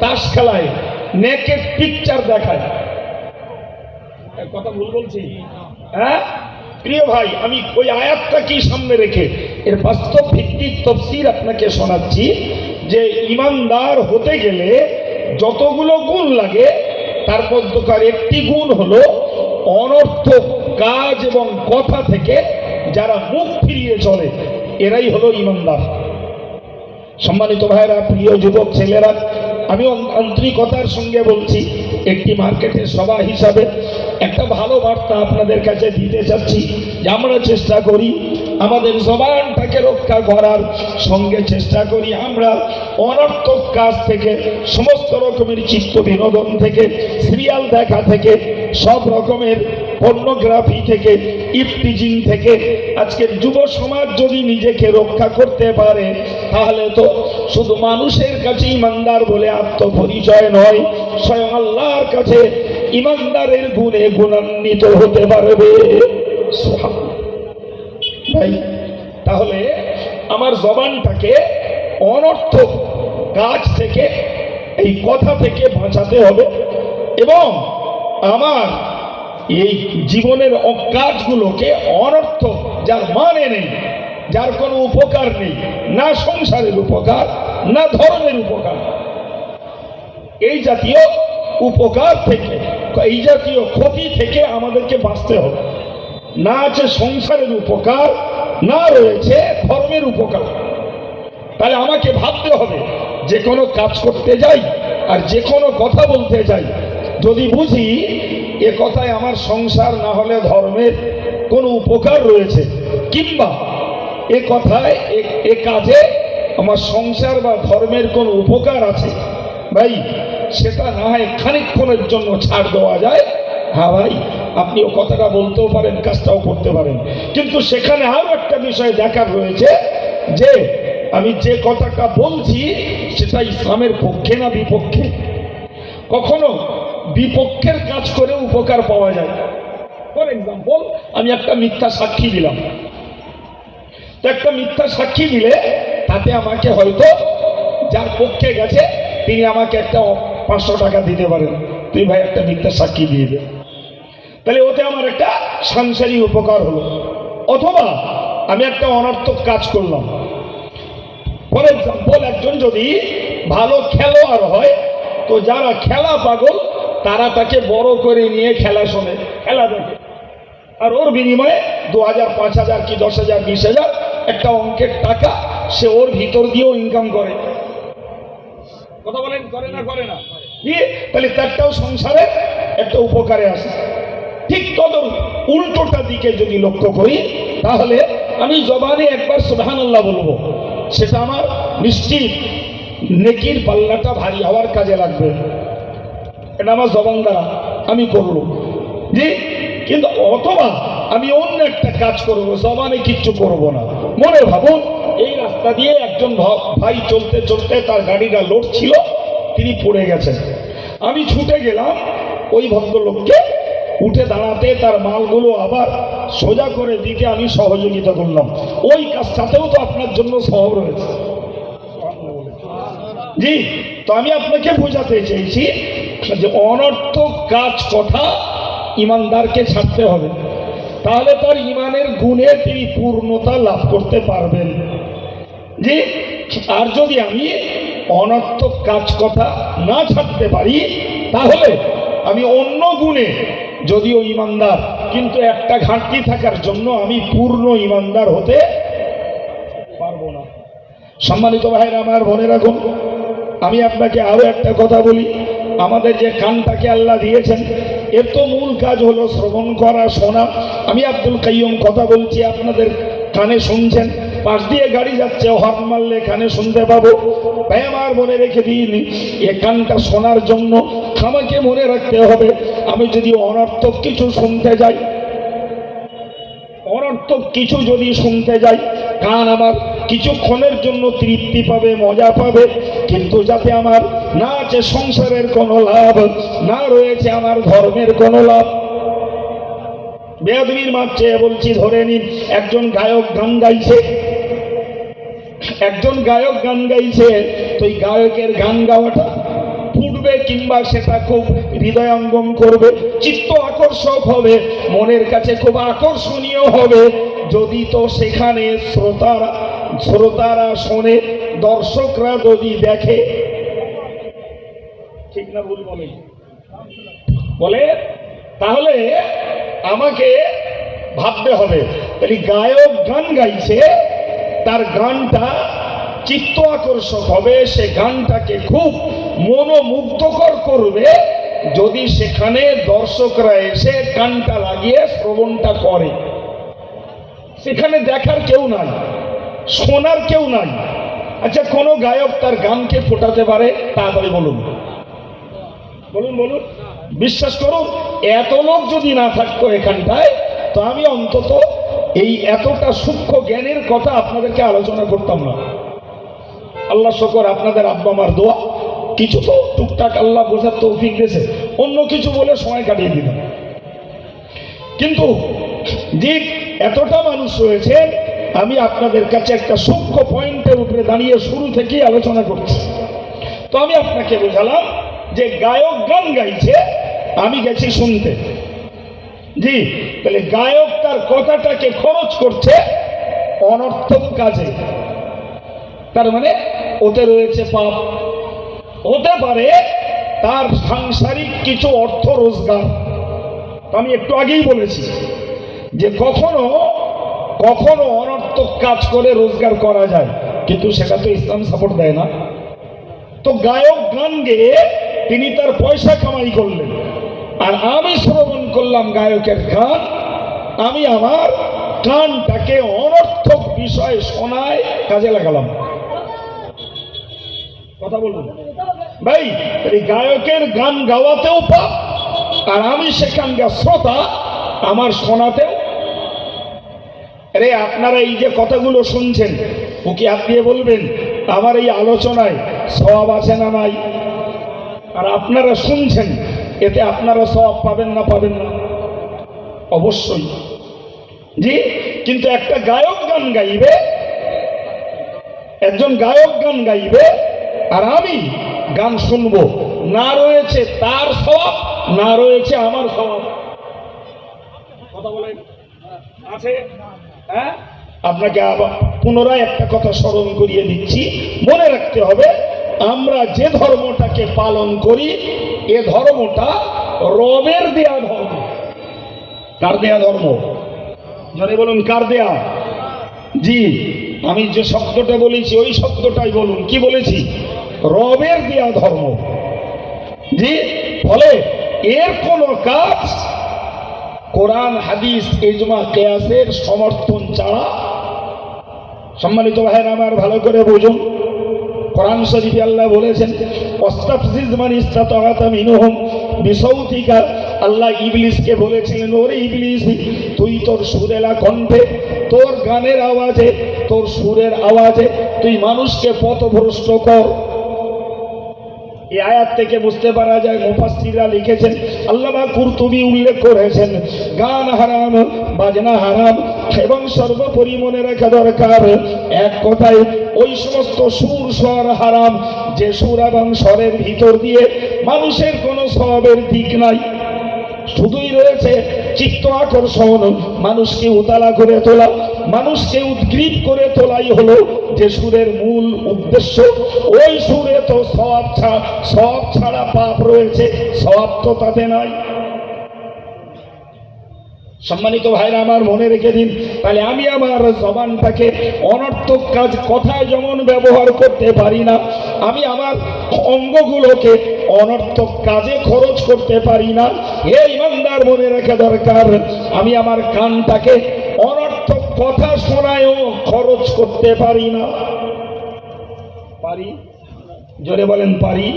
তাস খেলায়, নেকেড পিকচার দেখায়। কথা ভুল বলছি? হ্যাঁ প্রিয় ভাই, আমি ওই আয়াতটা কি সামনে রেখে এর বাস্তব ভিত্তিক তফসির আপনাকে শোনাচ্ছি যে ইমানদার হতে গেলে যতগুলো গুণ লাগে তার মধ্যকার একটি গুণ হলো অনর্থক কাজ এবং কথা থেকে যারা মুখ ফিরিয়ে চলে, এরাই হলো ইমানদার। সম্মানিত ভাইরা, প্রিয় যুবক ছেলেরা, আমি আন্তরিকতার সঙ্গে বলছি, একটি মার্কেটের সভা হিসাবে একটা ভালো বার্তা আপনাদের কাছে দিতে চাচ্ছি যে আমরা চেষ্টা করি আমাদের জবানটাকে রক্ষা করার, সঙ্গে চেষ্টা করি আমরা অনর্থক কাজ থেকে, সমস্ত রকমের চিত্ত বিনোদন থেকে, সিরিয়াল দেখা থেকে, সব রকমের পর্নোগ্রাফি থেকে, ইফটিজিং থেকে আজকের যুব সমাজ যদি নিজেকে রক্ষা করতে পারে, তাহলে তো শুধু মানুষের কাছে ইমানদার বলে আত্মপরিচয় নয়, স্বয়ং আল্লাহর কাছে ইমানদারের গুণে গুণান্বিত হতে পারবে। ভাই, তাহলে আমার জবানটাকে অনর্থক কাজ থেকে, এই কথা থেকে বাঁচাতে হবে এবং আমার এই জীবনের কাজগুলোকে অনর্থক, যার মানে নেই, যার কোনো উপকার নেই, না সংসারের উপকার না ধর্মের উপকার, এই জাতীয় উপকার থেকে, এই জাতীয় ক্ষতি থেকে আমাদেরকে বাঁচতে হবে। না আছে সংসারের উপকার, না রয়েছে ধর্মের উপকার। তাহলে আমাকে ভাবতে হবে, যে কোনো কাজ করতে যাই আর যে কোনো কথা বলতে যাই, যদি বুঝি এ কথায় আমার সংসার না হলে ধর্মের কোনো উপকার রয়েছে, কিংবা এ কথায় এ কাজে আমার সংসার বা ধর্মের কোনো উপকার আছে, ভাই সেটা না হয় খানিকক্ষণের জন্য ছাড় দেওয়া যায়। হ্যাঁ ভাই, আপনি ও কথাটা বলতেও পারেন, কাজটাও করতে পারেন, কিন্তু সেখানে আরো একটা বিষয় দেখার রয়েছে যে আমি যে কথাটা বলছি সেটা ইসলামের পক্ষে না বিপক্ষে। কখনো বিপক্ষের কাজ করে উপকার পাওয়া যায়। ফর এক্সাম্পল, আমি একটা মিথ্যা সাক্ষী দিলাম, তো একটা মিথ্যা সাক্ষী দিলে তাতে আমাকে হয়তো যার পক্ষে গেছে তিনি আমাকে একটা 500 টাকা দিতে পারেন, তুই ভাই একটা মিথ্যা সাক্ষী দিয়ে দে, তাহলে ওতে আমার একটা সাংসারিক উপকার হলো। অথবা আমি একটা অনর্থক কাজ করলাম, ফর এক্সাম্পল, একজন যদি ভালো খেলোয়াড় হয়, তো যারা খেলা পাগল তারা তাকে বড় করে নিয়ে খেলা শোনে, খেলা দেখে, আর ওর বিনিময়ে 2000, 5000 কি 10,000, 20,000 একটা অঙ্কের টাকা সে ওর ভিতর দিয়েও ইনকাম করে। কথা বলেন, করে না? করে না? তাহলে তারটাও সংসারে একটা উপকারে আসে। ঠিক তদর উল্টোটা দিকে যদি লক্ষ্য করি, তাহলে আমি জবানে একবার সুবহানাল্লাহ বলবো, সেটা আমার নিশ্চিত নেকির পাল্লাটা ভারী হওয়ার কাজে লাগবে। এটা আমার জবান দ্বারা আমি করব, জি। কিন্তু অথবা আমি অন্য একটা কাজ করব, জবানে কিচ্ছু করব না। মনে ভাবুন, এই রাস্তা দিয়ে একজন ভাই চলতে চলতে তার গাড়িটা লোড ছিল, তিনি পড়ে গেছেন। আমি ছুটে গেলাম ওই ভদ্রলোককে উঠে দাঁড়াতে, তার মালগুলো আবার সোজা করে দিতে আমি সহযোগিতা করলাম। ওই কাজটাতেও তো আপনার জন্য সহজ রয়েছে, জি। তো আমি আপনাকে বোঝাতে চেয়েছি যে অনর্থক কাজ কথা ইমানদারকে ছাড়তে হবে, তাহলে তার ইমানের গুণে তিনি পূর্ণতা লাভ করতে পারবেন, জি। আর যদি আমি অনর্থক কাজ কথা না ছাড়তে পারি, তাহলে আমি অন্য গুণে যদিও ইমানদার, কিন্তু একটা ঘাটতি থাকার জন্য আমি পূর্ণ ইমানদার হতে পারবো না। সম্মানিত ভাইরা আমার, মনে রাখুন, আমি আপনাকে আরো একটা কথা বলি। আমাদের যে কানটাকে আল্লাহ দিয়েছেন, এর তো মূল কাজ হলো শ্রবণ করা, শোনা। আমি আব্দুল কাইয়ুম কথা বলছি, আপনাদের কানে শুনছেন, পাশ দিয়ে গাড়ি যাচ্ছে, হর্ন মারলে কানে শুনতে পাবো। ভাই আমার, মনে রেখে দিইনি, এ কানটা শোনার জন্য আমাকে মনে রাখতে হবে, আমি যদি অনর্থক কিছু শুনতে যাই, অনর্থক কিছু যদি শুনতে যাই, কান আমার কিছুক্ষণের জন্য তৃপ্তি পাবে, মজা পাবে, কিন্তু যাতে আমার না আছে সংসারের কোনো লাভ, না রয়েছে আমার ধর্মের কোনো লাভ। বেয়াদবির মাপ চেয়ে বলছি, ধরে নিন একজন গায়ক গান গাইছে, একজন গায়ক গান গাইছে, তো এই গায়কের গান গাওয়াটা ফুটবে, কিংবা সেটা খুব হৃদয়ঙ্গম করবে, চিত্ত আকর্ষক হবে, মনের কাছে খুব আকর্ষণীয় হবে, যদি তো সেখানে শ্রোতারা শোনে, দর্শকরা যদি দেখে, ঠিক না ভুল বলে, তাহলে আমাকে ভাবতে হবে, তাহলে গায়ক গান গাইছে, তার গানটা চিত্ত আকর্ষক হবে, সে গানটাকে খুব মনোমুগ্ধকর করবে, যদি সেখানে দর্শকরা এসে গানটা লাগিয়ে শ্রবণটা করে। সেখানে দেখার কেউ নাই, শোনার কেউ নাই। আচ্ছা, কোন গায়ক তার গানকে ফোটাতে পারে? তাড়াতাড়ি বলুন, বলুন বলুন। বিশ্বাস করুন, এত লোক যদি না থাকতো এখানটায়, তো আমি অন্তত এই এতটা সূক্ষ্ম জ্ঞানের কথা আপনাদেরকে আলোচনা করতাম না। আল্লাহ শকর, আপনাদের আব্বা আমার দোয়া, কিছু তো টুকটাক আল্লাহ বোঝার তৌফিক দিয়েছে, অন্য কিছু বলে সময় কাটিয়ে দিলাম। কিন্তু যে এতটা মানুষ রয়েছে, আমি আপনাদের কাছে একটা সূক্ষ্ম পয়েন্টের উপরে দাঁড়িয়ে শুরু থেকেই আলোচনা করছি। তো আমি আপনাকে বোঝালাম যে গায়ক গান গাইছে, আমি গেছি শুনতে, জি। তাহলে গায়ক তার কথাটাকে খরচ করছে অনর্থক কাজে, তার মানে ওতে রয়েছে পাপ। হতে পারে তার সাংসারিক কিছু অর্থ রোজগার। আমি একটু আগেই বলেছি যে কখনো কখনো অনর্থক কাজ করে রোজগার করা যায়, কিন্তু সেটা তো ইসলাম সাপোর্ট দেয় না। তো গায়ক গান গেয়ে তিনি তার পয়সা কামাই করলেন, আর আমি শ্রবণ করলাম গায়কের গান, আমি আমার কানটাকে অনর্থক বিষয় শোনায় কাজে লাগালাম। কথা বলুন ভাই, এই গায়কের গান গাওয়াতেও পাপ, আর আমি সেখানকার শ্রোতা, আমার শোনাতেও। আরে আপনারা এই যে কথাগুলো শুনছেন, ওকে হাত দিয়ে বলবেন আমার এই আলোচনায় সওয়াব আছে না নাই? আর আপনারা শুনছেন, এতে আপনারা সওয়াব পাবেন না পাবেন না? অবশ্যই, জি। কিন্তু একটা গায়ক গান গাইবে, একজন গায়ক গান গাইবে, আর আমি গান শুনবো, না রয়েছে তার সওয়াব, না রয়েছে আমার সওয়াব। কথা বলেন, আছে? হ্যাঁ, আপনাকে আবার পুনরায় একটা কথা স্মরণ করিয়ে দিচ্ছি, মনে রাখতে হবে আমরা যে ধর্মটাকে পালন করি এ ধর্মটা রবের দেয়া ধর্ম। কার দেয়া ধর্ম? জনে বলুন, কার দেয়া? জি, আমি যে শব্দটা বলেছি ওই শব্দটাই বলুন। কি বলেছি? রবের দেয়া ধর্ম। জি, ফলে এর কোনো কাজ কোরআন, হাদিস, ইজমা, কিয়াসের সমর্থন ছাড়া, সম্মানিত ভাইরা আমার ভালো করে বুঝুন, কোরআন শরীফে আল্লাহ বলেছেন ওয়াস্তাফজিজ মান ইসতাতাআতা মিনহুম বিসাউতিকা। আল্লাহ ইবলিসকে বলেছিলেন, ওরে ইবলিস, তুই তোর সুরেলা কণ্ঠে, তোর গানের আওয়াজে, তোর সুরের আওয়াজে তুই মানুষকে পথভ্রষ্ট কর। এই আয়াত থেকে বুঝতে পারা যায়, মুফাসসিররা লিখেছেন, আল্লামা কুরতুবী উল্লেখ করেছেন, গান হারাম, বাজনা হারাম, এবং সর্বোপরি মনে রাখা দরকার এক কথায় ওই সমস্ত সুর স্বর হারাম যে সুর এবং স্বরের ভিতর দিয়ে মানুষের কোনো সওয়াবের দিক নাই, শুধুই রয়েছে চিত্ত আকর্ষণ, মানুষকে উতালা করে তোলা, মানুষকে উদ্গ্রীব করে তোলাই হলো যে সুরের মূল উদ্দেশ্য। ওই সুরে তো সওয়াব ছাড়া পাপ রয়েছে, সওয়াব তো তাতে নাই। সম্মানিত ভাইরা আমার মনে রেখে দিন, তাহলে আমি আমার জবানটাকে অনর্থক কাজ কথায় যেমন ব্যবহার করতে পারি না, আমি আমার অঙ্গগুলোকে অনর্থক কাজে খরচ করতে পারি না। এই ইমানদার মনে রাখা দরকার, আমি আমার কানটাকে অনর্থক কথা শোনায়ও খরচ করতে পারি না। পারি? জোরে বলেন, পারি?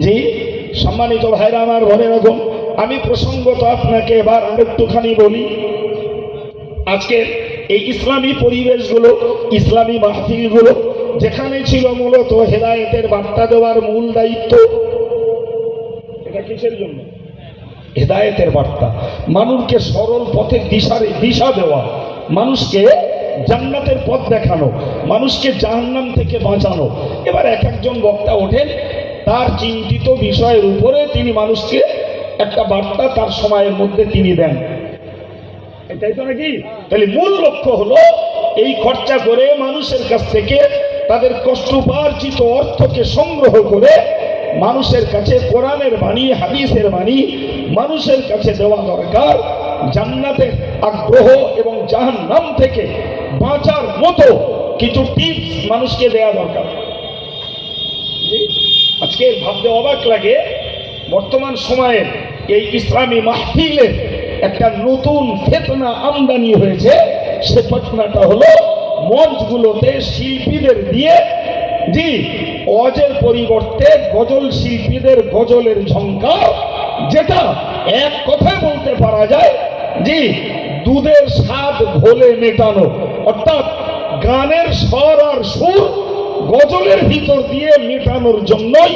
জি, সম্মানিত ভাইরা আমার মনে রাখুন, আমি প্রসঙ্গত আপনাকে এবার আরেকটুখানি বলি। আজকে এই ইসলামী পরিবেশগুলো, ইসলামী মাহফিলগুলো যেখানে ছিল মূলত হেদায়েতের বার্তা দেওয়ার মূল দায়িত্ব, এটা কিসের জন্য? হেদায়েতের বার্তা, মানুষকে সরল পথের দিশা দেওয়া, মানুষকে জান্নাতের পথ দেখানো, মানুষকে জাহান্নাম থেকে বাঁচানো। এবার এক একজন বক্তা ওঠেন, তার চিন্তিত বিষয়ের উপরে তিনি মানুষকে একটা বার্তা তার সময়ের মধ্যে তিনি দেন, এটাই তো নাকি? তাহলে মূল লক্ষ্য হলো এই খরচা করে মানুষের কাছ থেকে তাদের কষ্টোপার্জিত অর্থকে সংগ্রহ করে মানুষের কাছে কোরআনের বাণী, হাদিসের বাণী মানুষের কাছে দেওয়া দরকার। জান্নাতের আগ্রহ এবং জাহান্নাম থেকে বাঁচার মতো কিছু টিপস মানুষকে দেওয়া দরকার। আজকে ভাবতে অবাক লাগে, বর্তমান সময়ের এই ইসলামী মাহফিলের একটা নতুন ফেতনা আমদানি হয়েছে। সে ফেতনাটা হলো মঞ্চগুলোতে শিল্পীদের দিয়ে ওয়াজের পরিবর্তে গজল শিল্পীদের গজলের ঝংকার, যেটা এক কথায় বলতে পারা যায় দুধের স্বাদ ঘোলে মেটানো, অর্থাৎ গানের স্বর আর সুর গজলের ভিতর দিয়ে মেটানোর জন্যই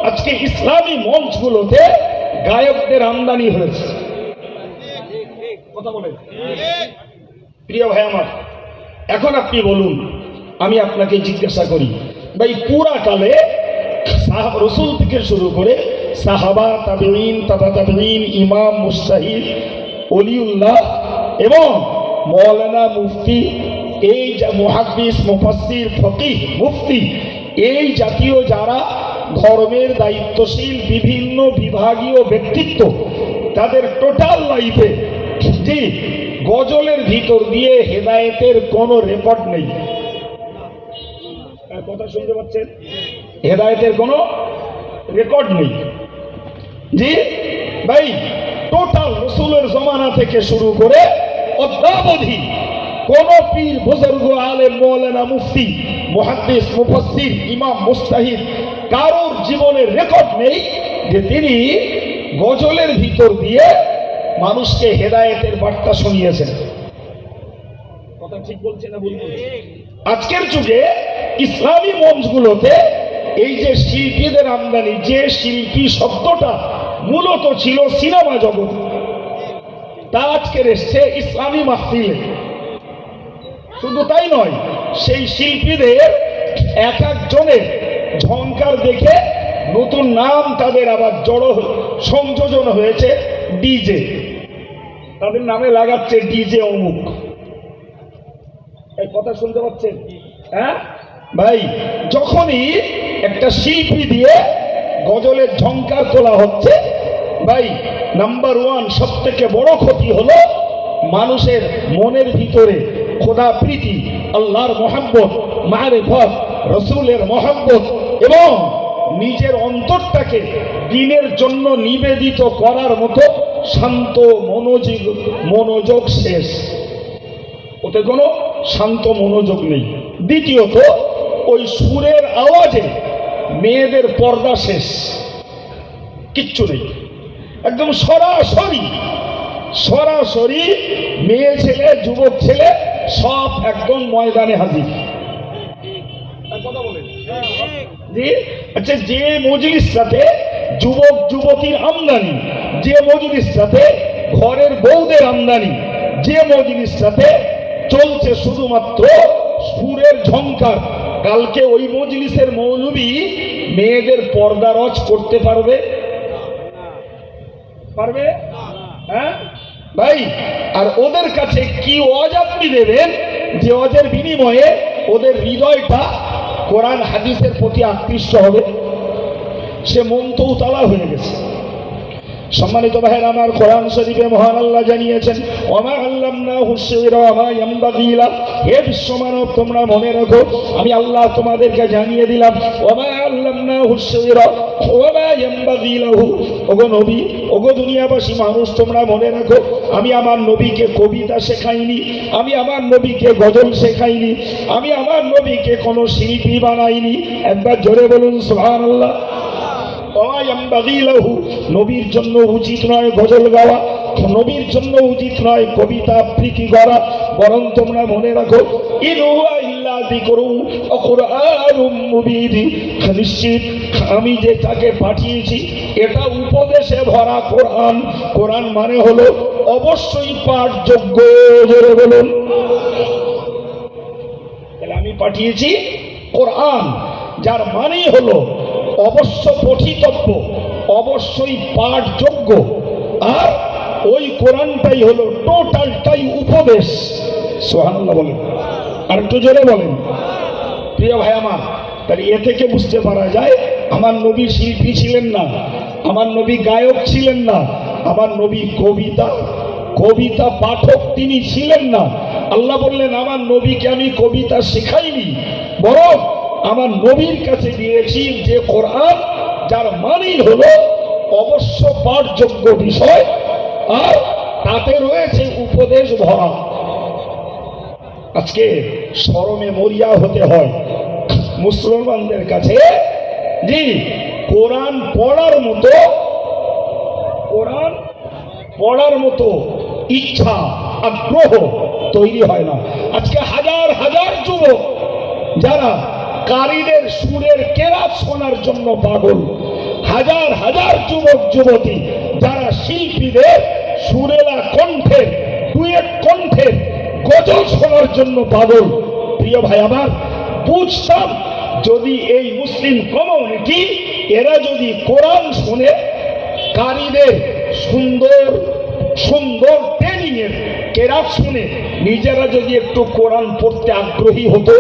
আজকে ইসলামী মঞ্চগুলোতে গায়কদের আমদানি হয়েছে। কথা বলেন প্রিয় ভাই আমার, এখন আপনি বলুন, আমি আপনাকে জিজ্ঞাসা করি, ভাই পুরা কালে রসুল থেকে শুরু করে সাহাবা, তাবেঈন, তাবা তাবেঈন, ইমাম, মুজতাহিদ, ওলিউল্লাহ এবং মাওলানা, মুফতি, এই মুহাদ্দিস, মুফাসসির, ফকিহ, মুফতি, এই জাতীয় যারা ধর্মের দায়িত্বশীল বিভিন্ন বিভাগীয় ব্যক্তিত্ব, তাদের টোটাল লাইফে গজলের ভিতর দিয়ে হেদায়েতের কোনো রেকর্ড নেই। কথা শুনতে পাচ্ছেন? হেদায়েতের কোনো রেকর্ড নেই। ভাই টোটাল রসুলের জমানা থেকে শুরু করে অদ্যাবধি কোন পীর, বুজুর্গ, আলেম, মাওলানা, মুফতি, মুহাদ্দিস, মুফাসসির, ইমাম, মুজতাহিদ কারোর জীবনের রেকর্ড নেই যে তিনি গজলের ভিতর দিয়ে মানুষকে হেদায়েতের বার্তা শুনিয়েছেন। কথা ঠিক বলছে না ভুল বলছে? আজকের যুগে ইসলামী মঞ্চগুলোতে এই যে শিল্পীদের আমদানি, যে শিল্পী শব্দটা মূলত ছিল সিনেমা জগৎ, তা আজকের এসছে ইসলামী মাহফিলে। শুধু তাই নয়, সেই শিল্পীদের এক একজনের ঝংকার দেখে নতুন নাম তাদের আবার জড়ো সংযোজন হয়েছে ডিজে। তাদের নামে লাগাচ্ছে ডিজে অমুক। এই কথা শুনতে পাচ্ছেন? হ্যাঁ ভাই, যখনই একটা শিল্পী দিয়ে গজলের ঝংকার তোলা হচ্ছে, ভাই নাম্বার ওয়ান সব থেকে বড় ক্ষতি হলো মানুষের মনের ভিতরে খোদা প্রীতি, আল্লাহর মহব্বত, মারিফত, রসুলের মহব্বত এবং নিজের অন্তরটাকে দিনের জন্য নিবেদিত করার মতো শান্ত মনোযোগ শেষ। ওতে কোনো শান্ত মনোযোগ নেই। দ্বিতীয়ত, ওই সুরের আওয়াজে মেয়েদের পর্দা শেষ, কিচ্ছু নেই। একদম সরাসরি মেয়ে ছেলে, যুবক ছেলে সব একদম ময়দানে হাজির। জি, আচ্ছা, যে মজলিসটাতে যুবক যুবতীর আমদানি, যে মজলিসটাতে ঘরের বউদের আমদানি, যে মজলিসটাতে চলছে শুধুমাত্র সুরের ঝংকার, কালকে ওই মজলিসের মৌলবী মেয়েদের পর্দারজ করতে পারবে? হ্যাঁ ভাই, আর ওদের কাছে কি ওয়াজ আপনি দেবেন যে ওয়াজের বিনিময়ে ওদের হৃদয়টা কোরআন হাদিসের প্রতি আকৃষ্ট হবে? সে মন তো উতলা হয়ে গেছে। সম্মানিত ভাইয়েরা আমার, কোরআন শরীফে মহান আল্লাহ জানিয়েছেন, ওমা আল্লামনাহু শি'রা ওয়া মা ইয়ানবাগী লা। হে বিশ্বমানব, তোমরা মনে রাখো আমি আল্লাহ তোমাদেরকে জানিয়ে দিলাম, ওমা আল্লামনাহু শি'রা ওয়া মা ইয়ানবাগী লাহু। ওগো নবী, ওগো দুনিয়াবাসী মানুষ, তোমরা মনে রাখো আমি আমার নবীকে কবিতা শেখাইনি, আমি আমার নবীকে গজল শেখাইনি, আমি আমার নবীকে কোনো শিল্পী বানাইনি। একবার জোরে বলুন সুবহানাল্লাহ। নবীর জন্য উচিত নয় গজল গাওয়া, নবীর জন্য উচিত নয় কবিতা আবৃত্তি করা, বরং তোমরা মনে রাখো নিশ্চিত আমি যে তাকে পাঠিয়েছি এটা উপদেশে ভরা কোরআন। কোরআন মানে হলো অবশ্যই পাঠযোগ্য। জোরে বলুন। আমি পাঠিয়েছি কোরআন, যার মানেই হলো অবশ্য পঠিতব্য, অবশ্যই পাঠযোগ্য, আর ওই কোরআনটাই হলো টোটালটাই উপদেশ। সুবহানাল্লাহ বলেন, আর একটু জোরে বলেন। প্রিয় ভাই আমার, তাহলে এ থেকে বুঝতে পারা যায় আমার নবী শিল্পী ছিলেন না, আমার নবী গায়ক ছিলেন না, আমার নবী কবিতা পাঠক তিনি ছিলেন না। আল্লাহ বললেন আমার নবীকে আমি কবিতা শেখাইনি, বরং আমার নবীর কাছে দিয়েছি যে কোরআন, যার মানেই হলো অবশ্য পাঠযোগ্য বিষয়, আর তাতে রয়েছে উপদেশ ভরা। আজকে শরমে মরিয়া হতে হয় মুসলমানদের কাছে, জি, কোরআন পড়ার মতো ইচ্ছা আগ্রহ তৈরি হয় না। আজকে হাজার হাজার যুবক যারা কারীদের সুরের কেরাত শোনার জন্য পাগল, হাজার হাজার যুবক যুবতী যারা শিল্পীদের সুরেলা কণ্ঠের, ডুয়েট কণ্ঠের গজল শোনার জন্য পাগল। প্রিয় ভাই আমার, বুঝতাম যদি এই মুসলিম কমিউনিটি এরা যদি কোরআন শুনে, কারীদের সুন্দর সুন্দর ট্রেনিং এর কেরাত শুনে নিজেরা যদি একটু কোরআন পড়তে আগ্রহী হতো,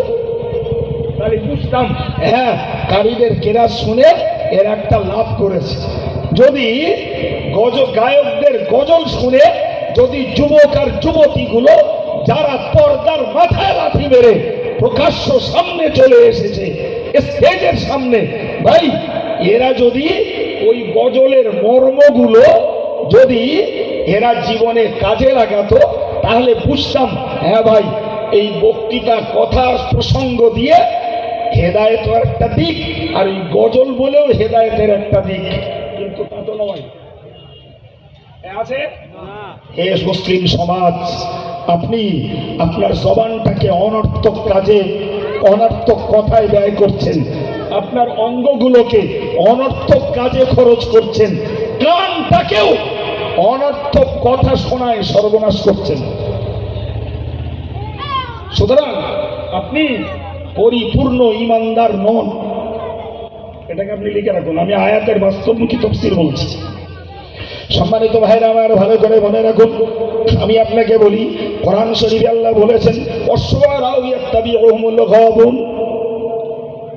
তাহলে বুঝতাম হ্যাঁ কারীদের কেরাত শুনে এর একটা লাভ করেছে। যদি গায়কদের গজল শুনে যদি যুবক আর যুবতীগুলো যারা পর্দার মাথায় লাথি মেরে প্রকাশ্য সামনে চলে এসেছে স্টেজের সামনে, ভাই এরা যদি ওই গজলের মর্মগুলো যদি এরা জীবনে কাজে লাগাতো, তাহলে বুঝতাম হ্যাঁ ভাই এই বক্তৃতা কথা প্রসঙ্গ দিয়ে হেদায়েতের একটা দিক, আর এই গজল বলেও হেদায়েতের একটা দিক, কিন্তু তা তো নয়। আছে হে মুসলিম সমাজ, আপনি আপনার জবানটাকে অনর্থক কাজে, অনর্থক কথায় ব্যয় করছেন, আপনার অঙ্গগুলোকে অনর্থক কাজে খরচ করছেন, কানটাকেও অনর্থক কথা শোনায় সর্বনাশ করছেন। সুতরাং আপনি পরিপূর্ণ ঈমানদার নন, এটাকে আপনি লিখে রাখুন। আমি আয়াতের বাস্তবমুখী তাফসীর বলছি। সম্মানিত ভাইরা আমার, ভালো করে মনে রাখুন, আমি আপনাকে বলি, কোরআন শরীফে আল্লাহ বলেছেন অশ্বরাউ ইয়াত্তাবিউহুমুল গাবুন।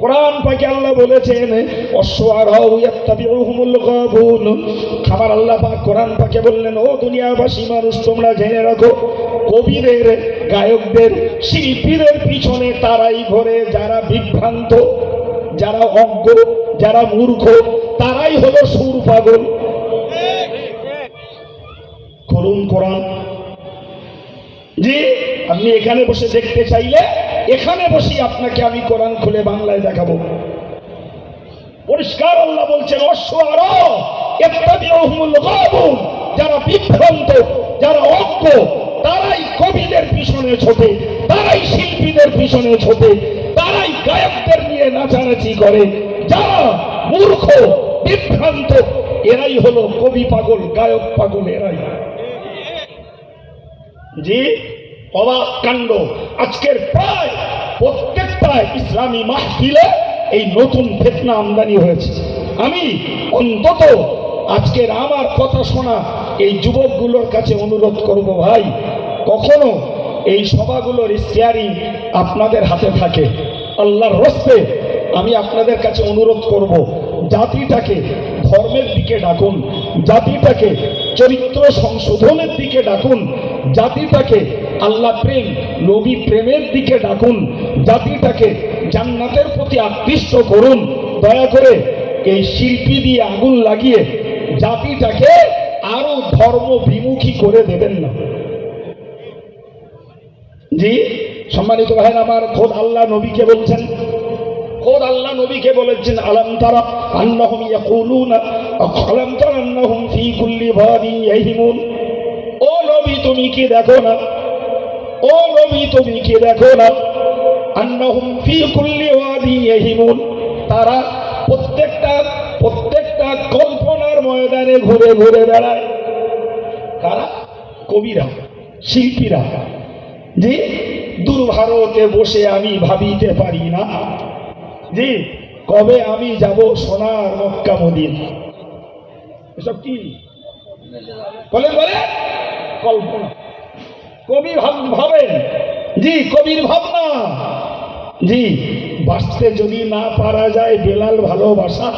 কোরআন পাকে আল্লাহ বলেছেন অশ্বরাউ ইয়াত্তাবিউহুমুল গাবুন। আমার আল্লাহ পাক কোরআন পাকে বললেন, ও দুনিয়াবাসী মানুষ, তোমরা জেনে রাখো, কবিদের, গায়কদের, শিল্পীদের পিছনে তারাই ঘোরে যারা বিভ্রান্ত, যারা অজ্ঞ, যারা মূর্খ, তারাই হলো সুর পাগল। খুলুন কোরআন। জি, আপনি এখানে বসে দেখতে চাইলে এখানে বসে আপনাকে আমি কোরআন খুলে বাংলায় দেখাবো। পরিষ্কার আল্লাহ বলছেন অশ্বরাউ ইয়াত্তাবিউহুমুল গাবুন। যারা বিভ্রান্ত, যারা অজ্ঞ, তারাই কবিদের পিছনে ছোটে, তারাই শিল্পীদের পিছনে ছোটে, তারাই গায়কদের নিয়ে নাচানাচি করে। যারা মূর্খ, বিভ্রান্ত, এরাই হলো কবি পাগল, গায়ক পাগল, এরাই। জি, অবাক কাণ্ড। আজকের প্রায় প্রত্যেকটা ইসলামী মাহফিলে এই নতুন ফিতনা আমদানি হয়েছে। আমি অন্তত আজকের আমার কথা শোনা এই যুবকগুলোর কাছে অনুরোধ করব, ভাই, কখনো এই সভাগুলোর স্টিয়ারিং আপনাদের হাতে থাকে, আল্লাহর হস্তে আমি আপনাদের কাছে অনুরোধ করব, জাতিটাকে ধর্মের দিকে ডাকুন, জাতিটাকে চরিত্র সংশোধনের দিকে ডাকুন, জাতিটাকে আল্লাহ প্রেম, নবী প্রেমের দিকে ডাকুন, জাতিটাকে জান্নাতের প্রতি আকৃষ্ট করুন। দয়া করে এই শিল্পী দিয়ে আগুন লাগিয়ে জাতিটাকে আরো ধর্ম বিমুখী করে দেবেন না। জি, সম্মানিত ভাইরা আমার, খোদ আল্লাহ নবীকে বলছেন, খোদ আল্লাহ নবীকে বলেছেন, আলাম তারা আন্নাহুম ইয়াকুলুনা আলাম তারা আন্নাহুম ফি কুল্লি ওয়াদিন ইয়াহিমুন। ও নবী, তুমি কি দেখো না? ও নবী, তুমি কি দেখো না? আন্নাহুম ফি কুল্লি ওয়াদিন ইয়াহিমুন। তারা প্রত্যেকটা কল্পনার ময়দানে ঘুরে ঘুরে বেড়ায়। কারা? কবিরা, শিল্পীরা। জি, দুর্ভারতে বসে আমি ভাবিতে পারি না, জি, কবে আমি যাব সোনার মক্কা মদিনা। এসব কি বলে বলে কল্পনা। কবি ভাবেন, জি, কবির ভাবনা। জি, বাঁচতে যদি না পারা যায় বেলাল ভালোবাসা,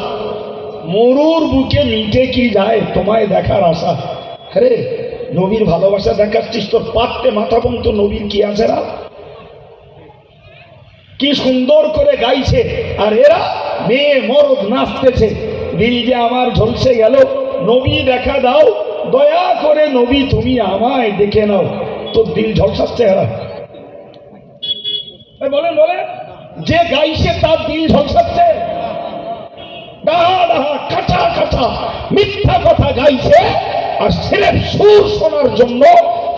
মরুর বুকে মিটে কি যায় তোমায় দেখার আশা। আরে নবীর ভালোবাসা দেখাচ্ছিস, তোর পাত্রে মাথা বন্ধ, নবীর কি আছে না? কি সুন্দর করে গাইছে, আর এরা মেয়ে মরদ নাচতেছে। দিল যে আমার ঝলসে গেল, নবী দেখা দাও, দয়া করে নবী তুমি আমায় দেখে নাও। তোর দিল ঝলসাচ্ছে এরা। বলেন বলেন, যে গাইছে তার দিল ঝলসাচ্ছে? ডাহা ডাহা কাঁচা কাঁচা মিথ্যা কথা গাইছে, আর ছেলের সুর শোনার জন্য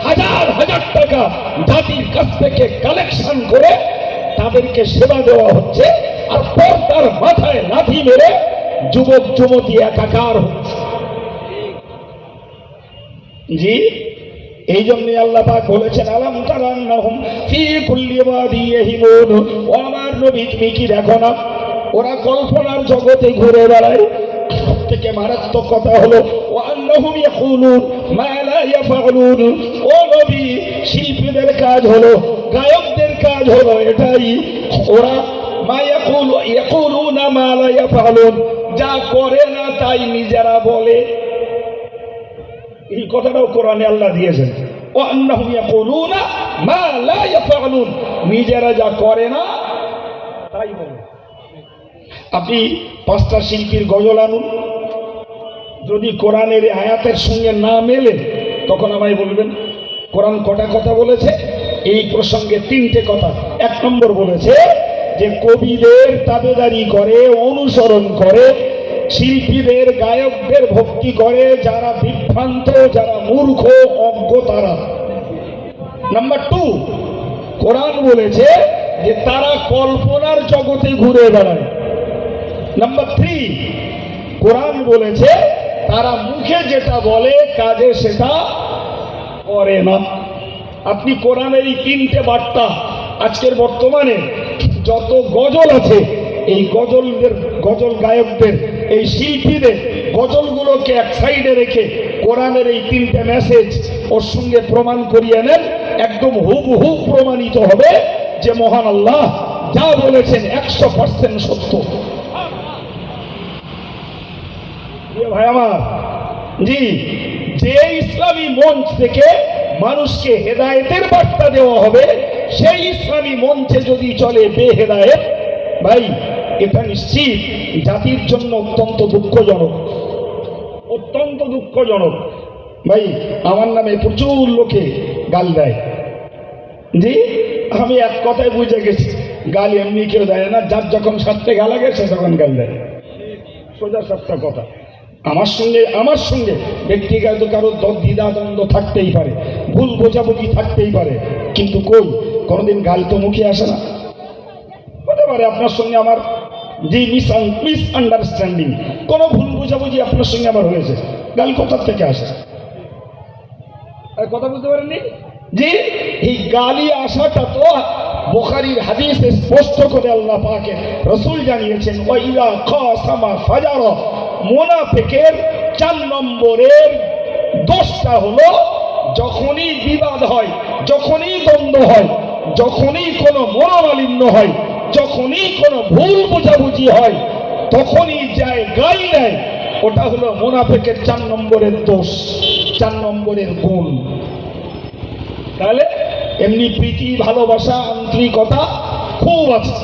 হাজার হাজার টাকা জাতির কাছ থেকে কালেকশন করে তাদেরকে সেবা দেওয়া হচ্ছে, আর পর্দার মাথায় লাথি মেরে যুবক যুবতী একাকার হচ্ছে। জি, এই জন্য আল্লাহ পাক বলেছেন, আলাম তারা আন্নাহুম ফি কুল্লি ওয়াদিন ইয়াহিমুন। ও আমার নবী, তুমি কি দেখো না? ওরা কল্পনার জগতে ঘুরে বেড়ায়। সবথেকে মারাত্মক কথা হলো ও আন্নাহুম ইয়াকুলুন মা লা ইয়াফআলুন। ও নবী, শিল্পীদের কাজ হলো, গায়কদের কাজ হলো এটাই, ওরা মা ইয়াকুলুনা মা লা ইয়াফআলুন, যা করে না তাই নিজেরা বলে। এই কথাটাও কোরআনে আল্লাহ দিয়েছেন, ও আন্নাহুম ইয়াকুলুনা মা লা ইয়াফআলুন, নিজেরা যা করে না তাই বলে। আপনি 5টা শিল্পীর গজল আনুন, যদি কোরআনের আয়াতের সঙ্গে না মেলে তখন আমায় বলবেন। কোরআন কটা কথা বলেছে এই প্রসঙ্গে? 3টে কথা। 1 নম্বর বলেছে যে কবিদের তাবেদারি করে, অনুসরণ করে, শিল্পীদের, গায়কদের ভক্তি করে যারা বিভ্রান্ত, যারা মূর্খ, অজ্ঞ, তারা। নাম্বার 2, কোরআন বলেছে যে তারা কল্পনার জগতে ঘুরে বেড়ায়। নাম্বার 3, কোরআন বলেছে তারা মুখে যেটা বলে কাজে সেটা করে না। আপনি কোরআনের এই 3টে বার্তা আজকের বর্তমানে যত গজল আছে, এই গজল গায়কদের, এই শিল্পীদের গজলগুলোকে এক সাইডে রেখে কোরআনের এই 3টে মেসেজ ওর সঙ্গে প্রমাণ করিয়ে নেন, একদম হুবহু প্রমাণিত হবে যে মহান আল্লাহ যা বলেছেন 100% সত্য। ভাই আমার, জি, যে ইসলামী মঞ্চ থেকে মানুষকে হেদায়েতের বার্তা দেওয়া হবে, সেই ইসলামী মঞ্চে যদি চলে বেহেদায়েত, ভাই এটা নিশ্চিত জাতির জন্য অত্যন্ত দুঃখজনক, অত্যন্ত দুঃখজনক। ভাই আমার নামে প্রচুর লোকে গাল দেয়, জি, আমি এক কথায় বুঝে গেছি, গাল এমনি কেউ দেয় না, যার যখন স্বার্থে গালা গেছে তখন গাল দেয়, সোজা সাপটা কথা। আমার সঙ্গে ব্যক্তিগত কারো দ্বিধা দ্বন্দ্ব থাকতেই পারে, ভুল বোঝাবুঝি থাকতেই পারে, কিন্তু কই কোনোদিন গাল তো মুখে আসে না। হতে পারে আপনার সঙ্গে আমার যে মিসআন্ডারস্ট্যান্ডিং, কোনো ভুল বোঝাবুঝি আপনার সঙ্গে আমার হয়েছে, গাল কোথার থেকে আসে? কথা বুঝতে পারেননি? যে এই গালি আসাটা তো বুখারীর হাদিসে স্পষ্ট করে আল্লাহ পাকের রাসূল জানিয়েছেন, ওয়াইদা খাসামা ফাজারা, মুনাফিকের 4 নম্বরের দোষটা হলো যখনই বিবাদ হয়, যখনই দ্বন্দ্ব হয়, যখনই কোনো মনোমালিন্য হয়, যখনই কোনো ভুল বোঝাবুঝি হয়, তখনই যায় গাল দেয়। ওটা হলো মুনাফিকের 4 নম্বরের দোষ, 4 নম্বরের গুণ। তাহলে এমনি প্রীতি, ভালোবাসা, আন্তরিকতা খুব আছে,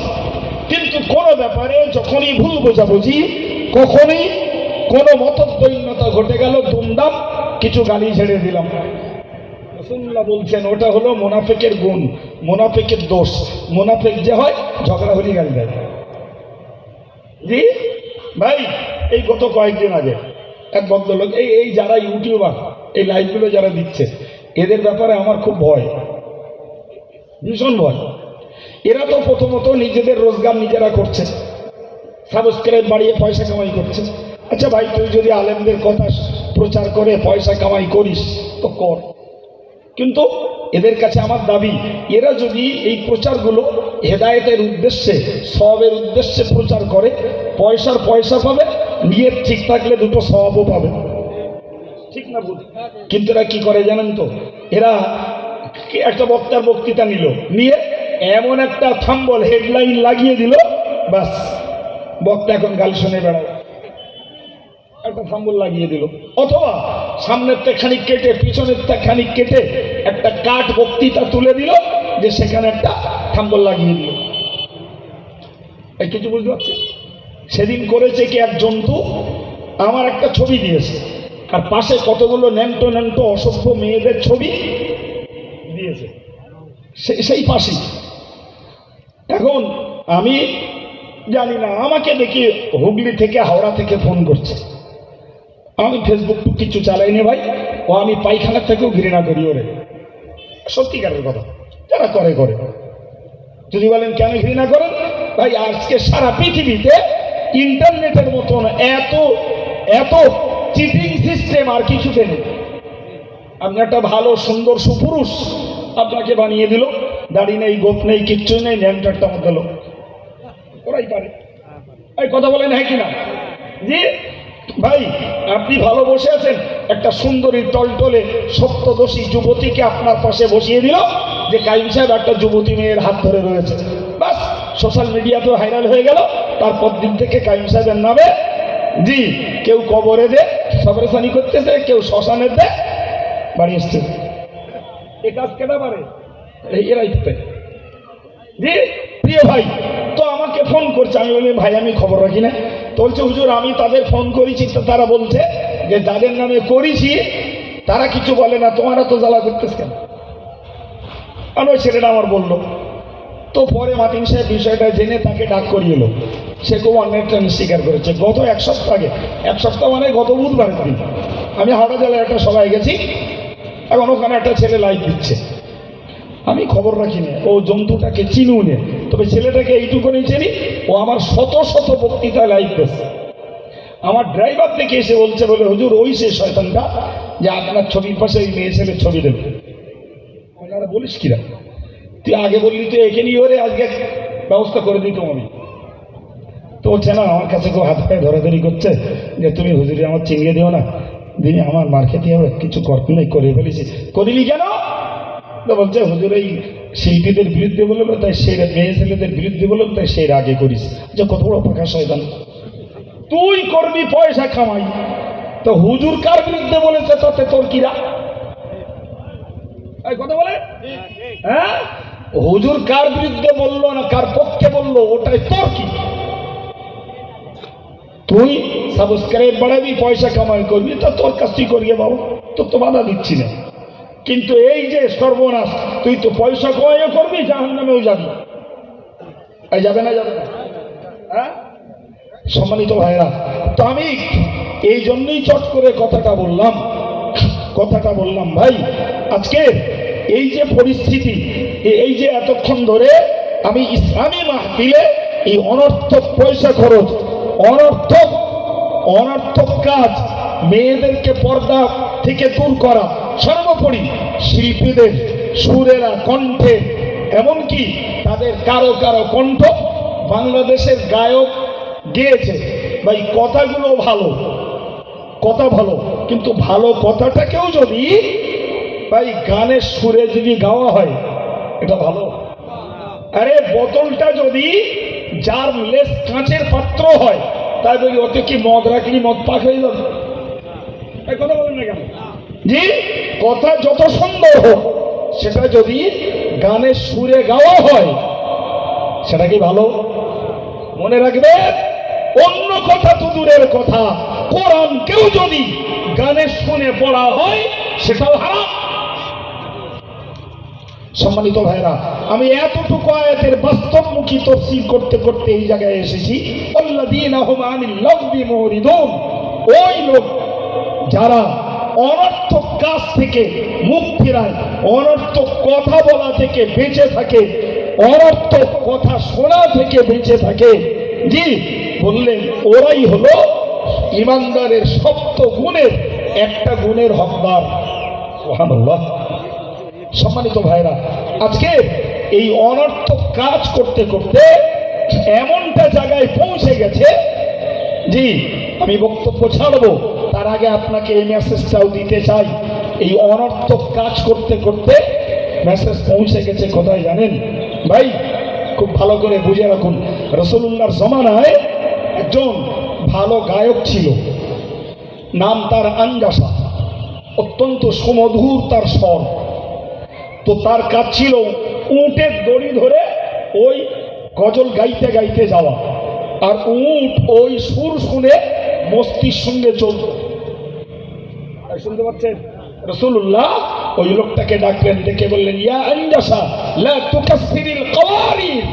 কিন্তু কোনো ব্যাপারে যখনই ভুল বোঝাবুঝি, কখনই কোনো মতদ্বৈন্যতা ঘটে গেল, দুমদাম কিছু গালি ছেড়ে দিলাম, রাসূলুল্লাহ বলছেন ওটা হলো মুনাফিকের গুণ, মুনাফিকের দোষ। মুনাফিক যে হয় ঝগড়া হলি গালি দেয়। জি ভাই, এই গত কয়েকদিন আগে এক ভদ্রলোক, এই যারা ইউটিউবার এই লাইভগুলো যারা দিচ্ছে, এদের ব্যাপারে আমার খুব ভয়, ভীষণ ভয়। এরা তো প্রথমত নিজেদের রোজগার নিজেরা করছে, সাবস্ক্রাইব বাড়িয়ে পয়সা কামাই করছে। আচ্ছা ভাই, তুই যদি আলেমদের কথা প্রচার করে পয়সা কামাই করিস তো কর, কিন্তু এদের কাছে আমার দাবি, এরা যদি এই প্রচারগুলো হেদায়েতের উদ্দেশ্যে, সওয়াবের উদ্দেশ্যে প্রচার করে, পয়সা পাবে, নিয়ত ঠিক থাকলে দুটো সওয়াবও পাবে, ঠিক না বুঝ? কিন্তু এরা কি করে জানেন তো, এরা একটা বক্তার বক্তৃতা নিয়ে এমন একটা থাম্বল হেডলাইন লাগিয়ে দিল, বাস বক্তা এখন গাল শুনে বেড়ায়, একটা থাম্বল লাগিয়ে দিল। অথবা সামনের তে খানিক কেটে, পিছনের তে খানিক কেটে একটা কাট বক্তৃতা তুলে দিল, যে সেখানে একটা থাম্বল লাগিয়ে দিল। কিছু বুঝতে পারছি? সেদিন করেছে কি, এক জন্তু আমার একটা ছবি দিয়েছে, আর পাশে কতগুলো ন্যাংটো অসভ্য মেয়েদের ছবি দিয়েছে সেই পাশেই। এখন আমি জানি না, আমাকে দেখি হুগলি থেকে, হাওড়া থেকে ফোন করছে। আমি ফেসবুক কিছু চালাইনি ভাই, ও আমি পায়খানার থেকেও ঘৃণা করি ওরে, সত্যিকারের কথা, যারা করে। যদি বলেন কেন ঘৃণা করেন, ভাই আজকে সারা পৃথিবীতে ইন্টারনেটের মতন এত চিটিং সিস্টেম আর কিছুতে নেই। আপনি একটা ভালো সুন্দর সুপুরুষ, আপনাকে বানিয়ে দিল, দাড়ি নেই, গোপ নেই, কিচ্ছু নেই, ন্যাংটারটা মধ্যে লোক, ওরাই পারে। এই কথা বলেন হ্যাঁ কিনা? জি ভাই, আপনি ভালো বসে আছেন, একটা সুন্দরী টলটলে সত্যদোষী যুবতীকে আপনার পাশে বসিয়ে দিল, যে কাইম সাহেব একটা যুবতী মেয়ের হাত ধরে রয়েছে, বাস সোশ্যাল মিডিয়াতে ভাইরাল হয়ে গেল। তারপর দিন থেকে কাইম সাহেবের নামে, জি, কেউ কবরে দে সবরেসানি করতেছে, কেউ শ্মশানে দে বাড়ি এসছে। এ কাজ কেনা পারে? এরাই তো। জি প্রিয় ভাই, তো আমাকে ফোন করছে, আমি বলি ভাই আমি খবর রাখি না। তো বলছে হুজুর আমি তাদের ফোন করেছি, তো তারা বলছে যে যাদের নামে করেছি তারা কিছু বলে না, তোমারা তো জ্বালা করতেছ কেন? আর ওই ছেলেটা আমার বললো। তো পরে মাতিন সাহেব বিষয়টা জেনে তাকে ডাক করিয়ে এলো, সে খুব অনেকটা স্বীকার করেছে। গত এক সপ্তাহ আগে, এক সপ্তাহ মানে গত বুধবারের দিন, আমি হাওড়া জেলায় একটা সভায় গেছি, এখন ওখানে একটা ছেলে লাইভ দিচ্ছে। আমি খবর রাখি না, ও জন্তুটাকে চিনিও নে, তবে ছেলেটাকে এইটুকুনি চিনি, ও আমার শত বক্তৃতা লাইভ দিচ্ছে। আমার ড্রাইভার থেকে এসে বলছে, বলে হুজুর ওই সে শয়তানটা যে আপনার ছবির পাশে ওই মেয়ে ছেলের ছবি দেবে। আপনারা বলিস কিরা, তুই আগে বললি তো একে নিয়ে ওরে আজকে ব্যবস্থা করে দিতাম আমি। তো বলছে না, আমার কাছে খুব হাত পায়ে ধরাধরি করছে যে তুমি হুজুরি আমার চিনিয়ে দিও না, দিনে আমার মার খেতে হবে, কিছু করতে নেই, করে ফেলেছি। করিনি কেন? তো বলছে হুজুর এই শিল্পীদের বিরুদ্ধে বললো, তাই সেই মেয়ে ছেলেদের বিরুদ্ধে বললো, তাই সেই আগে করিস। যে কত বড় পাকা শয়তান! তুই করবি পয়সা কামাই, তো হুজুর কার বিরুদ্ধে বলেছে তাতে তোর কিরা? কথা বলে, হ্যাঁ, হুজুর কার বিরুদ্ধে বললো না কার পক্ষে বললো ওটাই তোর কি? তুই সাবস্ক্রাইব বাড়াবি, পয়সা কামাই করবি, তা তোর কাজ তুই করিয়ে বাবু, তোর তো বাধা দিচ্ছি না। কিন্তু এই যে সর্বনাশ, তুই তো পয়সা কামাইও করবি, জাহান্নামেও যাবি। এই যাবে না, যাবে না? হ্যাঁ, সম্মানিত ভাইরা, তো আমি এই জন্যই চট করে কথাটা বললাম ভাই, আজকে এই যে পরিস্থিতি, এই যে এতক্ষণ ধরে আমি ইসলামী মাহফিলে এই অনর্থক পয়সা খরচ, অনর্থক কাজ, মেয়েদেরকে পর্দা থেকে দূর করা, সর্বোপরি শিল্পীদের সুরেরা কণ্ঠে, এমনকি তাদের কারো কারো কণ্ঠ বাংলাদেশের গায়ক গেয়েছে ভাই, কথাগুলো ভালো, কথা ভালো, কিন্তু ভালো কথাটাকেও যদি ভাই গানের সুরে যদি গাওয়া হয়, এটা ভালো। আরে বোতলটা যদি যার লেস কাঁচের পাত্র হয়, তাই বলি ওতে কি মদ রাখলি মদ পাক হয়ে যাবে? কথা বলেন না কেন? জি, কথা যত সুন্দর হোক, সেটা যদি গানের সুরে গাওয়া হয়, সেটা কি ভালো? মনে রাখবে, অন্য কথা তো দূরের কথা, কোরআন কেউ যদি গানের শুনে পড়া হয়, সেটাও হারাম। সম্মানিত ভাইরা, আমি এতটুকু আয়াতের বাস্তবমুখী তাফসীর করতে করতে এই জায়গায় এসেছি। আল্লাযীনা হুম আনিল লাগবি মুরিদুন, ওই লোক যারা অনর্থক কাজ থেকে মুখ ফেরায়, অনর্থক কথা বলা থেকে বেঁচে থাকে, অনর্থক কথা শোনা থেকে বেঁচে থাকে। জি, বললেন ওরাই হলো ইমানদারের সপ্ত গুণের একটা গুণের হকদার। সুবহানাল্লাহ। সম্মানিত ভাইরা, আজকে এই অনর্থক কাজ করতে করতে এমনটা জায়গায় পৌঁছে গেছে, জি আমি বক্তব্য ছাড়বো, তার আগে আপনাকে এই মেসেজটাও দিতে চাই। এই অনর্থক কাজ করতে করতে মেসেজ পৌঁছে গেছে কোথায় জানেন ভাই? খুব ভালো করে বুঝে রাখুন। রাসূলুল্লাহর জমানায় একজন ভালো গায়ক ছিল, নাম তার আনজাসা, অত্যন্ত সুমধুর তার স্বর। তো তার কাজ ছিল উটের দড়ি ধরে ওই গজল গাইতে গাইতে যাওয়া, আর উট ওই সুর শুনে মস্তির সঙ্গে চলত। শুনতে পাচ্ছেন? রাসূলুল্লাহ ওই লোকটাকে ডাকলেন, ডেকে বললেন, ইয়া আনজাসা লা তুকাসসিরিল কওয়ারিদ,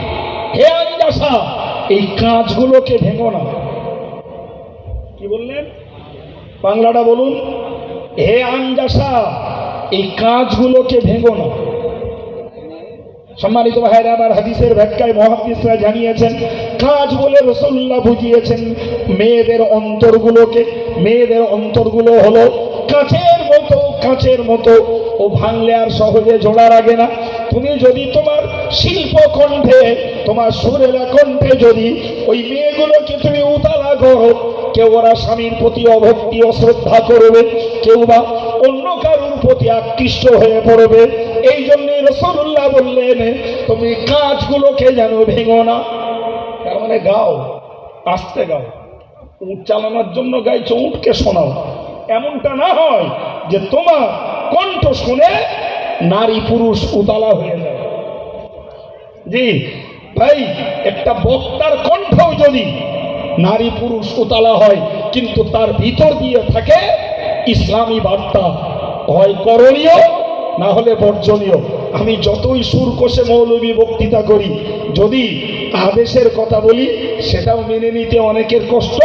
হে আনজাসা এই কাঁচগুলোকে ভেঙো না। কি বললেন? বাংলাটা বলুন। হে আনজাসা এই কাঁচগুলোকে ভেঙো না। সম্মানিত ভাইরা, আবার হাদিসের ব্যাখ্যায় মুহাদ্দিসরা জানিয়েছেন, কাঁচ বলে রাসূলুল্লাহ বুঝিয়েছেন মেয়েদের অন্তরগুলোকে। মেয়েদের অন্তরগুলো হলো কাঁচের মতো, ও ভাঙলে আর সহজে জোড়া লাগে না। তুমি যদি তোমার শিল্প কণ্ঠে, তোমার সুরেলা কণ্ঠে যদি ওই মেয়েগুলোকে তুমি উতালা করো, কেউ ওরা স্বামীর প্রতি অভক্তি অশ্রদ্ধা করবে, কেউ বা অন্য কারোর প্রতি আকৃষ্ট হয়ে পড়বে। এই জন্যই রাসূলুল্লাহ বললেন, তুমি কাঁচগুলোকে যেন ভেঙো না। তার মানে গাও, আস্তে গাও। উট চালানোর জন্য গাইছো, উটকে শোনাও। এমনটা না হয় যে তোমার কণ্ঠ শুনে নারী পুরুষ উতালা হয়ে যায়। জি ভাই, একটা বক্তার কণ্ঠও যদি নারী পুরুষ উতালা হয়, কিন্তু তার ভিতর দিয়ে থাকে ইসলামী বার্তা, হয় করণীয় না হলে বর্জনীয়। আমি যতই সুর কষে মৌলবী বক্তৃতা করি, যদি আদেশের কথা বলি সেটাও মেনে নিতে অনেকের কষ্ট,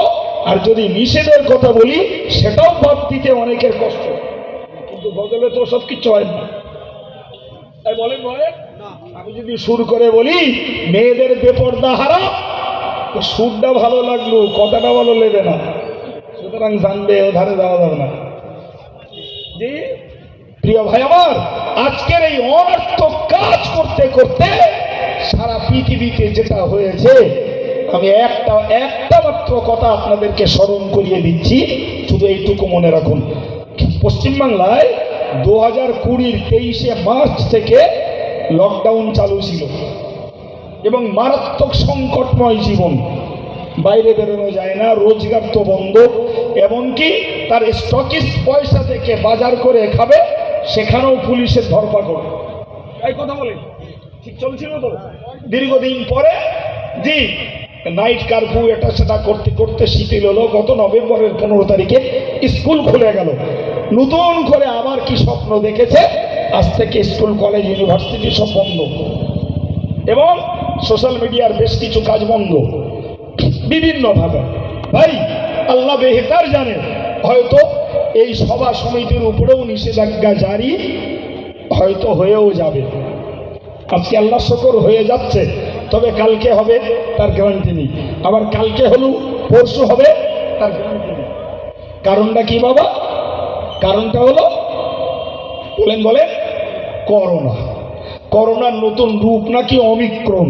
আর যদি নিষেধের কথা বলি সেটাও বাদ দিতে অনেকের কষ্ট। কিন্তু বদলে তো সব কিছু হয় না। তাই বলেন আমি যদি সুর করে বলি মেয়েদের বেপর্দা হারাম, তো সুরটা ভালো লাগলো, কথাটা ভালো লেগে না, সুতরাং জানবে ও ধারে যাওয়া যাবে না। জি প্রিয় ভাই আমার, আজকের এই অনর্থক কাজ করতে করতে সারা পৃথিবীতে যেটা হয়েছে, আমি একটা মাত্র কথা আপনাদেরকে স্মরণ করিয়ে দিচ্ছি, শুধু এইটুকু মনে রাখুন। পশ্চিমবাংলায় 2020-23 মার্চ থেকে লকডাউন চালু ছিল এবং মারাত্মক সংকটময় জীবন। বাইরে বেরোনো যায় না, রোজগার তো বন্ধ, এমনকি তার স্টকিস্ট পয়সা থেকে বাজার করে খাবে, সেখানেও পুলিশের ধরপাকড়। এই কথা বলেন, ঠিক চলছিল তো? দীর্ঘদিন পরে জি নাইট কারফিউ এটা সেটা করতে করতে শিথিল হলো। গত নভেম্বরের 15 তারিখে স্কুল খুলে গেল। নতুন করে আবার কি স্বপ্ন দেখেছে, আজ থেকে স্কুল কলেজ ইউনিভার্সিটি সব বন্ধ এবং সোশ্যাল মিডিয়ার বেশ কিছু কাজ বন্ধ বিভিন্নভাবে। ভাই আল্লাহ বেহতার জানে, হয়তো এই সভা সমিতির উপরেও নিষেধাজ্ঞা জারি হয়তো হয়েও যাবে। আজকে আল্লাহ শুকর হয়ে যাচ্ছে, তবে কালকে হবে তার গ্যারান্টি নেই, আবার কালকে হলেও পরশু হবে তার গ্যারান্টি নেই। কারণটা কি বাবা? কারণটা হলো বলেন করোনা। করোনার নতুন রূপ নাকি অমিক্রন,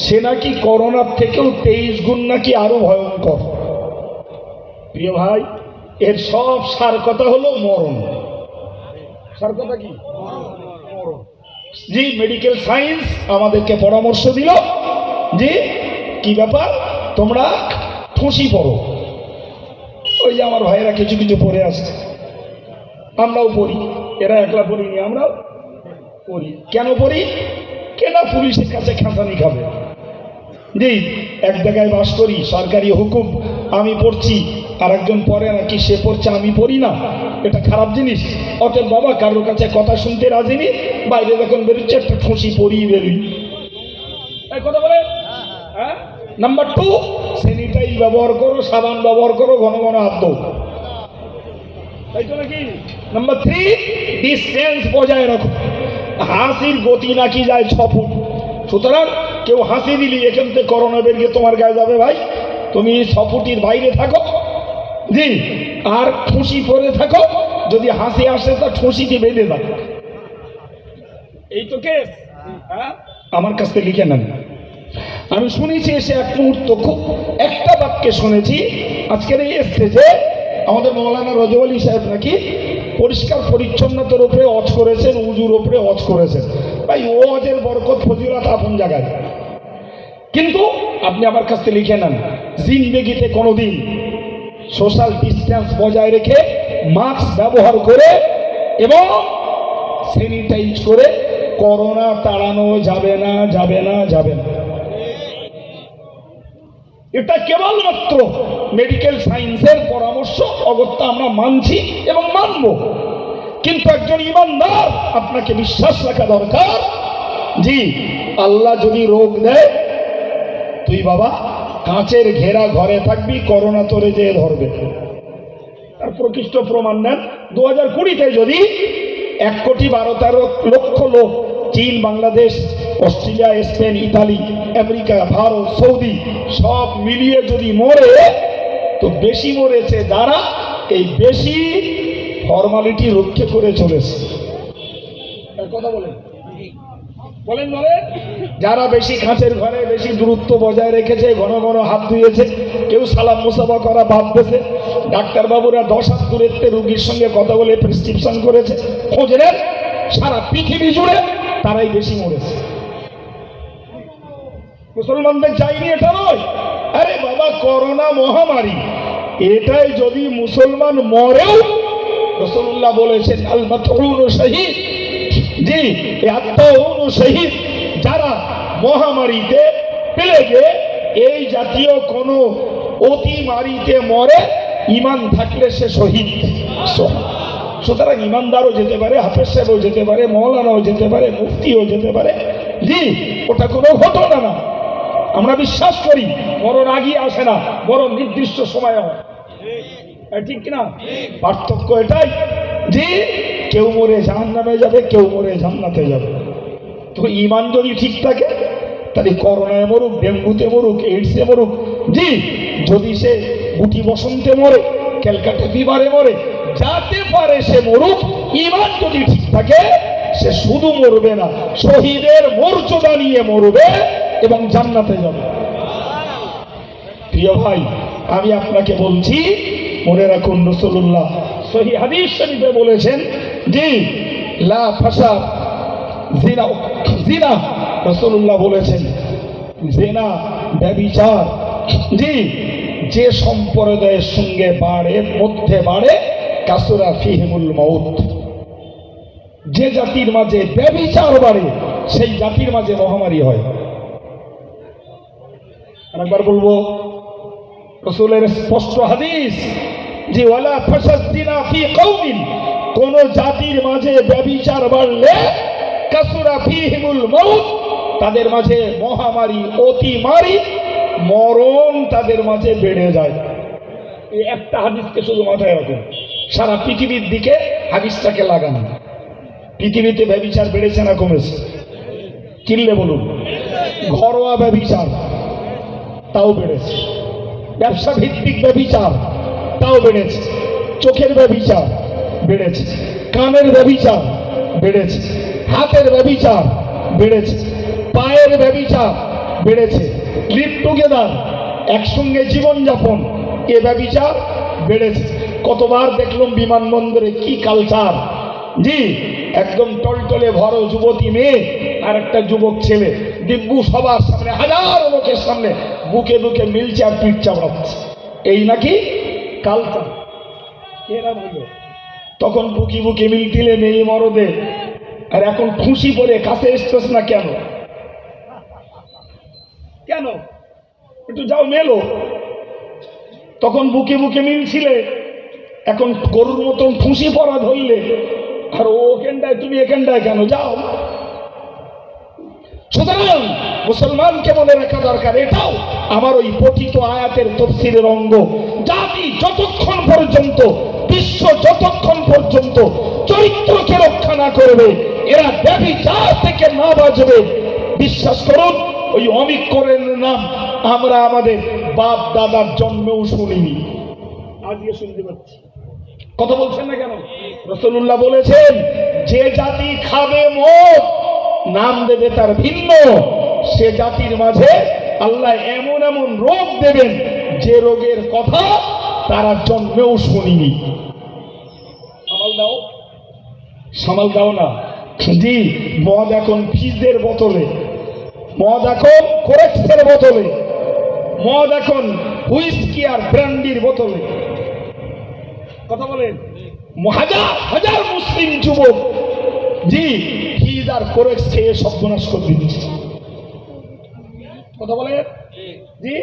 সে নাকি করোনার থেকেও 23 গুণ নাকি আরো ভয়ঙ্কর। প্রিয় ভাই, এর সব সার কথা হলো মরণ। সার কথা কি? মরণ। জি মেডিকেল সায়েন্স আমাদেরকে পরামর্শ দিল যে কি ব্যাপার, তোমরা ঠুসি পড়ো। ওই যে আমার ভাইয়েরা কিছু কিছু পড়ে আসছে, আমরাও পড়ি, এরা একলা পড়িনি, আমরাও পড়ি। কেন পড়ি? কেনা পুলিশের কাছে খাঁচানি খাবে। জি এক জায়গায় বাস করি, সরকারি হুকুম, আমি পড়ছি, আর একজন পড়ে নাকি সে পড়ছে আমি পড়ি না, এটা খারাপ জিনিস। অতএব বাবা কারোর কাছে কথা শুনতে রাজি নি, বাইরে যখন বেরোচ্ছে একটা ঠুসি পড়িয়ে বেরোই। কথা বলে হ্যাঁ। নাম্বার 2, স্যানিটাইজ ব্যবহার করো, সাবান ব্যবহার করো, ঘন ঘন হাত ধো, তাই তো নাকি? নাম্বার 3, ডিস্টেন্স বজায় রাখো। হাসির গতি নাকি যায় 6 ফুট, সুতরাং কেউ হাসি দিলি এখান থেকে করোনা বেরিয়ে তোমার গায়ে যাবে। ভাই তুমি 6 ফুটের বাইরে থাকো, জি, আর ঠুসি পরে থাকো, যদি হাসি আসে তা ঠুসিকে বেঁধে দাও। এই তো কেস। আমার কাছ থেকে লিখে নেন। আমি শুনেছি এসে এক মুহূর্ত খুব একটা বাক্যে শুনেছি আজকের এই স্টেজে আমাদের মৌলানা রজব আলী সাহেব নাকি পরিষ্কার পরিচ্ছন্নতার উপরে অজ করেছেন, উজুর উপরে অজ করেছেন। ভাই ওজের বরকত ফজিলত আপন জায়গায়, কিন্তু আপনি আমার কাছ থেকে লিখে নেন, জিন্দেগিতে কোনোদিন সোশ্যাল ডিস্টেন্স বজায় রেখে মাস্ক ব্যবহার করে এবং স্যানিটাইজ করে করোনা তাড়ানো যাবে না, যাবে না, যাবে না। এটা কেবলমাত্র মেডিকেল সায়েন্সের পরামর্শ অগত্যা আমরা মানছি এবং মানব, কিন্তু একজন ইমানদার আপনাকে বিশ্বাস রাখা দরকার। জি আল্লাহ যদি রোগ দেয়, তুই বাবা কাঁচের ঘেরা ঘরে থাকবি, করোনা তোরে যেয়ে ধরবে। আর প্রকৃষ্ট প্রমাণ নেন, 2020-তে যদি 1,12,13,00,000 লোক চীন, Bangladesh, Australia, Spain, Italy, America, Bharat, Saudi সব মিলিয়ে যদি মরে, তো বেশি মরেছে যারা এই বেশি ফর্মালিটি রক্ষা করে চলেছে। কথা বলেন বলেন বলেন যারা বেশি কাঁচের ঘরে বেশি দূরত্ব বজায় রেখেছে, ঘন ঘন হাত ধুয়েছে, কেউ সালাম মুসাফা করা বাদ দিয়েছে, ডাক্তারবাবুরা 10 হাত দূরত্বে রোগীর সঙ্গে কথা বলে প্রেসক্রিপশন করেছে, খোঁজ নেন সারা পৃথিবী জুড়ে তারাই বেশি মরেছে। মুসলমানদের যায়নি এটা নয়, আরে বাবা করোনা মহামারী, এটাই যদি মুসলমান মরেও রাসূলুল্লাহ বলেছেন আল মাতউন শহীদ, জি আত্মাউন শহীদ, যারা মহামারীতে প্লেগে এই জাতীয় কোন অতিমারীতে মরে, ইমান থাকলে সে শহীদ। সুতরাং ইমানদারও যেতে পারে, হাফেজ সাহেবও যেতে পারে, মৌলানাও যেতে পারে, মুফতিও যেতে পারে। জি ওটা কোনো ঘটনা না, আমরা বিশ্বাস করি বড় আগিয়ে আসে না, বড় নির্দিষ্ট সময় হয়, ঠিক কিনা? পার্থক্য এটাই যে কেউ মরে জাহান্নামে যাবে, কেউ মরে জান্নাতে যাবে। তো ইমান যদি ঠিক থাকে, তাহলে করোনায় মরুক, ডেঙ্গুতে মরুক, এইডসে মরুক, জি যদি সে গুটি বসন্তে মরে, ক্যালকাটা ফিভারে মরে, যাতে পারে সে মরুক, ইমান যদি ঠিক থাকে সে শুধু মরবে না, শহীদের মর্যাদা নিয়ে মরবে এবং জান্নাতে যাবে। প্রিয় ভাই, আমি আপনাকে বলছি, মনে রাখুন রাসূলুল্লাহ সহিহ হাদিস শরীফে বলেছেন জি লা ফাসাদ জিনা জিনা রাসূলুল্লাহ বলেছেন জিনা ব্যভিচার জি যে সম্প্রদায়ের সঙ্গে বাড়ে মধ্যে বাড়ে কাসুরা ফিহিমুল মাউত, যে জাতির মাঝে ব্যভিচার বাড়ে সেই জাতির মাঝে মহামারী হয়। আরেকবার বলবো, রাসূলের স্পষ্ট হাদিস যে ওয়ালা ফাসাদিনা ফি কওমিন, কোন জাতির মাঝে ব্যভিচার বাড়লে কাসুরা ফিহিমুল মাউত, তাদের মাঝে মহামারী অতিমারী মরণ তাদের মাঝে বেড়ে যায়। এই একটা হাদিসকে শুধু মাথায় রাখুন, সারা পৃথিবীর দিকে হাদিসটাকে লাগান। পৃথিবীতে ব্যভিচার বেড়েছে না কমেছে? চিল্লে বলুন। ঘরোয়া ব্যভিচার তাও বেড়েছে, ব্যবসা ভিত্তিক ব্যভিচার তাও বেড়েছে, চোখের ব্যভিচার বেড়েছে, কানের ব্যভিচার বেড়েছে, হাতের ব্যভিচার বেড়েছে, পায়ের ব্যভিচার বেড়েছে, লিভ টুগেদার একসঙ্গে জীবনযাপন এ ব্যভিচার বেড়েছে। কতবার দেখলাম বিমানবন্দরে কি কালচার, জি একদম টলটলে ভরো যুবতী মেয়ে আর একটা যুবক ছেলে দিব্যু সবার সামনে হাজারো লোকের সামনে বুকে বুকে মিলছে আর পিঠ চাপড়াচ্ছে, এই নাকি কালচার। এরা বলল তখন বুকি বুকে মিল দিলে মেয়ে মরদে, আর এখন খুশি করে কাছে এসতেছ না কেন? কেন একটু যাও মেলো। তখন বুকে বুকে মিলছিলে, এখন গরুর মতন খুশি পড়া ধরলে, আর ও এখানটায় তুমি এখানটায় কেন? যাও। সুতরাং মুসলমানকে মনে রাখা দরকার, এটাও আমার ওই পঠিত আয়াতের তাফসীরের অঙ্গ। জাতি যতক্ষণ পর্যন্ত, বিশ্ব যতক্ষণ পর্যন্ত চরিত্রকে রক্ষা না করবে, এরা ব্যভিচার থেকে না বাঁচবে, বিশ্বাস করুন ওই অমিক্রমের নাম আমরা আমাদের বাপ দাদার জন্মেও শুনিনি, আজকে শুনতে পাচ্ছি। কথা বলছেন না কেন? রাসূলুল্লাহ বলেছেন যে জাতি খাবে মদ, নাম দেবে তার ভিন্ন, সে জাতির মাঝে আল্লাহ এমন এমন রোগ দেবেন যে রোগের কথা তারা জন্মেও শুনিনি। সামাল দাও, সামাল দাও না। জি মদ এখন ফিজের বোতলে, মদ এখন কোরেক্সের বোতলে, মদ এখন হুইস্কি আর ব্র্যান্ডির বোতলে। কথা বলেন, হাজার হাজার মুসলিম যুবক জি ফিজ আর কোরেক্স খেয়ে সর্বনাশ করে দিচ্ছে। কথা বলেন জি,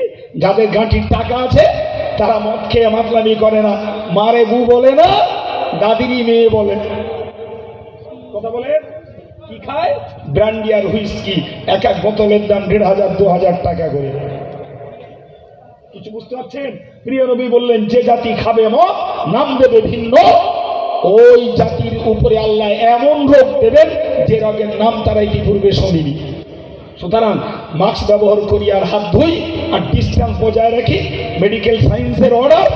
যাদের গাঁটির টাকা আছে তারা মদ খেয়ে মাতলামি করে না, মারে বউ বলে না, দাদিনী মেয়ে বলে। কথা বলেন, কি খায়? ব্র্যান্ডি আর হুইস্কি, এক এক বোতলের দাম ১,৫০০ ২,০০০ টাকা করে। কিছু বুঝতে পারছেন? প্রিয় নবী বললেন যে জাতি খাবে মদ, নাম দেবে ভিন্ন, ওই জাতির উপরে আল্লাহ এমন রোগ দেবেন যে রোগের নাম তারা ইতিপূর্বে শোনেনি। সুতরাং মাস্ক ব্যবহার করি আর হাত ধুই আর ডিস্টেন্স বজায় রাখি, মেডিকেল সায়েন্সের অর্ডার,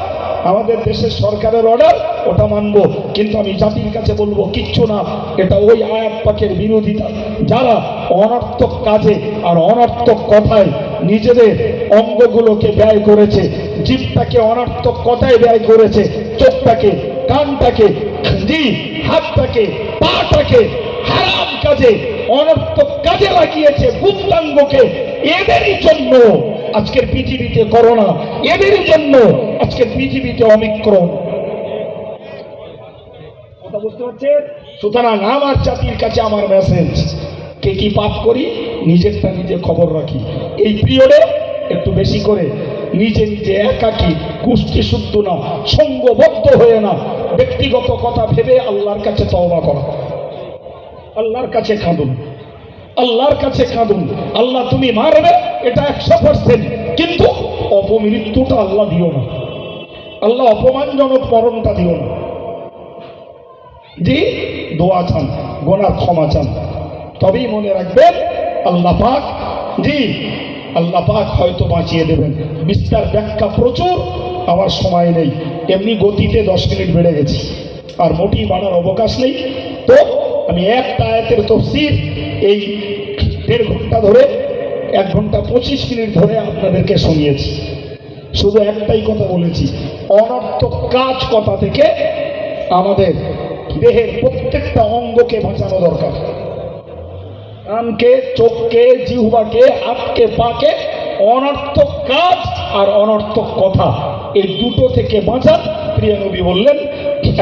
আমাদের দেশের সরকারের অর্ডার, ওটা মানবো। কিন্তু আমি জাতির কাছে বলবো কিচ্ছু না, এটা ওই আয়াত পাকের বিরোধিতা। যারা অনর্থক কাজে আর অনর্থক কথায় নিজেদের অঙ্গগুলোকে ব্যয় করেছে, জিভটাকে অনর্থক কথায় ব্যয় করেছে, চোখটাকে, কানটাকে, জি হাতটাকে, পাটাকে হারাম কাজে, অনর্থক কাজে লাগিয়েছে, গুপ্তাঙ্গকে, এদেরই জন্য আজকের পৃথিবীতে করোনা, এদেরই জন্য আজকের পৃথিবীতে অমিক্রম। কথা বুঝতে পারছেন? সুতরাং আমার জাতির কাছে আমার মেসেজ, কে কি পাপ করি নিজেরটা নিজে খবর রাখি। এই পিরিয়ডে একটু বেশি করে নিজে নিজে একাকী, গোষ্ঠী শুদ্ধ না, সঙ্গবদ্ধ হয়ে না, ব্যক্তিগত কথা ভেবে আল্লাহর কাছে তওবা করা, আল্লাহর কাছে কাঁদুন, আল্লাহর কাছে কাঁদুন। আল্লাহ তুমি মারবে এটা 100%, কিন্তু অপমৃত্যুটা আল্লাহ দিও না, আল্লাহ অপমানজনক মরণটা দিও না। জি দোয়া চান, গোনার ক্ষমা চান, তবেই মনে রাখবেন আল্লাহ পাক, জি আল্লাহ পাক হয়তো বাঁচিয়ে দেবেন। বিস্তার ব্যাখ্যা প্রচুর, আমার সময় নেই, এমনি গতিতে 10 মিনিট বেড়ে গেছি, আর মোটেই বাড়ার অবকাশ নেই। তো আমি একটা আয়াতের তাফসীর এই 1.5 ঘন্টা ধরে, 1 ঘন্টা 25 মিনিট ধরে আপনাদেরকে শুনিয়েছি। শুধু একটাই কথা বলেছি, অনর্থক কাজ কথা থেকে আমাদের দেহের প্রত্যেকটা অঙ্গকে বাঁচানো দরকার। কানকে, চোখকে, জিহ্বাকে, হাতকে, পাকে অনর্থক কাজ আর অনর্থক কথা এই দুটো থেকে বাঁচান। প্রিয় নবী বললেন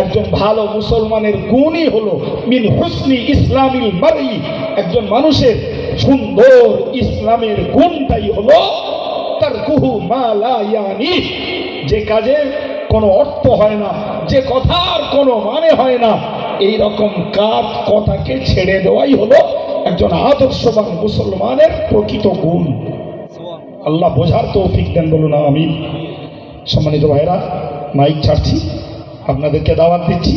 একজন ভালো মুসলমানের গুণই হলো মিন হুসনি ইসলামিল মারই, একজন মানুষের সুন্দর ইসলামের গুণটাই হলো তারকুহু মা লা ইয়ানি, যে কাজের কোনো অর্থ হয় না, যে কথার কোনো মানে হয় না, এই রকম কাজ কথাকে ছেড়ে দেওয়াই হলো একজন আদর্শবান মুসলমানের প্রকৃত গুণ। আল্লাহ বোঝার তৌফিক দেন, বলুন আমিন। সম্মানিত ভাইরা, মাইক ছাড়ছি, আপনাদেরকে দাওয়াত দিচ্ছি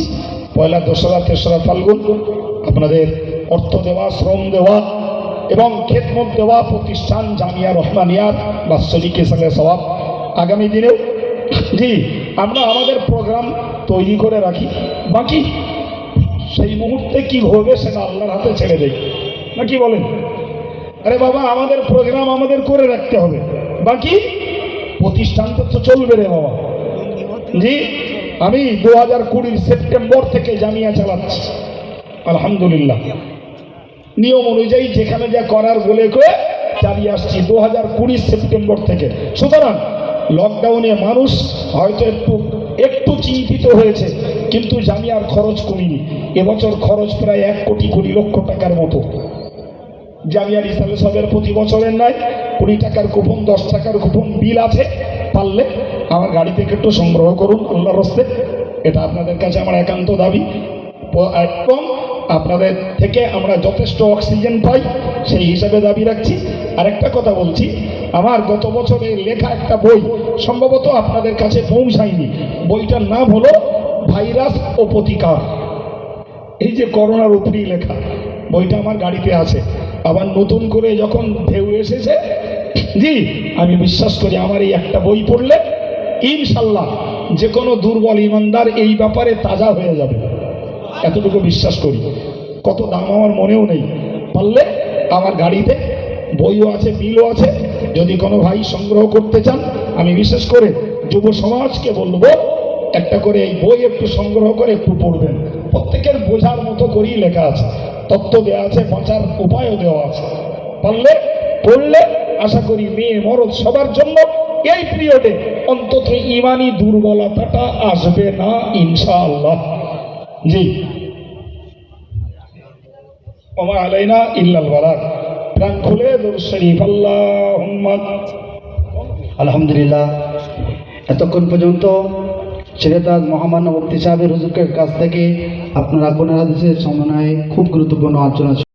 পয়লা, দোসরা, তেসরা ফাল্গুন আপনাদের অর্থ দেওয়া, শ্রম দেওয়া এবং খেদমত দেওয়া প্রতিষ্ঠান জামিয়া রহমানিয়ার বাৎসরিক হিসাবে সওয়াব। আগামী দিনেও জি আমরা আমাদের প্রোগ্রাম তৈরি করে রাখি, বাকি সেই মুহূর্তে কি হবে সেটা আল্লাহর হাতে ছেড়ে দেয়, না কি বলেন? আরে বাবা, আমাদের প্রোগ্রাম আমাদের করে রাখতে হবে, বাকি প্রতিষ্ঠান তো চলবে রে বাবা। জি, আমি 2020 সেপ্টেম্বর থেকে জামিয়া চালাচ্ছি আলহামদুলিল্লাহ, নিয়ম অনুযায়ী যেখানে যা করার বলে করে চালিয়ে আসছি 2020 সেপ্টেম্বর থেকে। সুতরাং লকডাউনে মানুষ হয়তো একটু চিন্তিত হয়েছে, কিন্তু জামিয়ার খরচ কমিনি। এবছর খরচ প্রায় 1,20,00,000 টাকার মতো। জামিয়ার ইসলামী সবের প্রতি বছরের নয়, 20 টাকার কুপন, 10 টাকার কুপন বিল আছে, পারলে আমার গাড়ি থেকে একটু সংগ্রহ করুন আল্লাহর হস্তে, এটা আপনাদের কাছে আমার একান্ত দাবি। এবং আপনাদের থেকে আমরা যথেষ্ট অক্সিজেন পাই সেই হিসাবে দাবি রাখছি। আরেকটা কথা বলছি, আমার গত বছরে লেখা একটা বই সম্ভবত আপনাদের কাছে পৌঁছায়নি, বইটার নাম হলো ভাইরাস ও প্রতিকার। এই যে করোনার উপরেই লেখা, বইটা আমার গাড়িতে আছে। আবার নতুন করে যখন ঢেউ এসেছে, জি আমি বিশ্বাস করি আমার এই একটা বই পড়লে ইনশাল্লাহ যে কোনো দুর্বল ইমানদার এই ব্যাপারে তাজা হয়ে যাবে, এতটুকু বিশ্বাস করি। কত দাম আমার মনেও নেই, পারলে আমার গাড়িতে বইও আছে, বিলও আছে, যদি কোনো ভাই সংগ্রহ করতে চান আমি বিশেষ করে যুব সমাজকে বলবো একটা করে এই বই একটু সংগ্রহ করে একটু পড়বেন। প্রত্যেকের বোঝার মতো করেই লেখা আছে, তত্ত্ব দেওয়া আছে, বাঁচার উপায়ও দেওয়া আছে। পারলে পড়লে আশা করি মেয়ে মরদ সবার জন্য এই পিরিয়ডে অন্তত ইমানি দুর্বলতাটা আসবে না ইনশাআল্লাহ। জি, ওমা আলাইনা ইল্লাল বালাগ। প্রাণ খুলে দরুদ শরীফ আল্লাহুম্মা। আলহামদুলিল্লাহ, এতক্ষণ পর্যন্ত সিরাতাজ মহামান্য মুফতি সাহেবের হুজুরের কাছ থেকে আপনারা কোন হাদিসের সমন্বয়ে খুব গুরুত্বপূর্ণ আলোচনা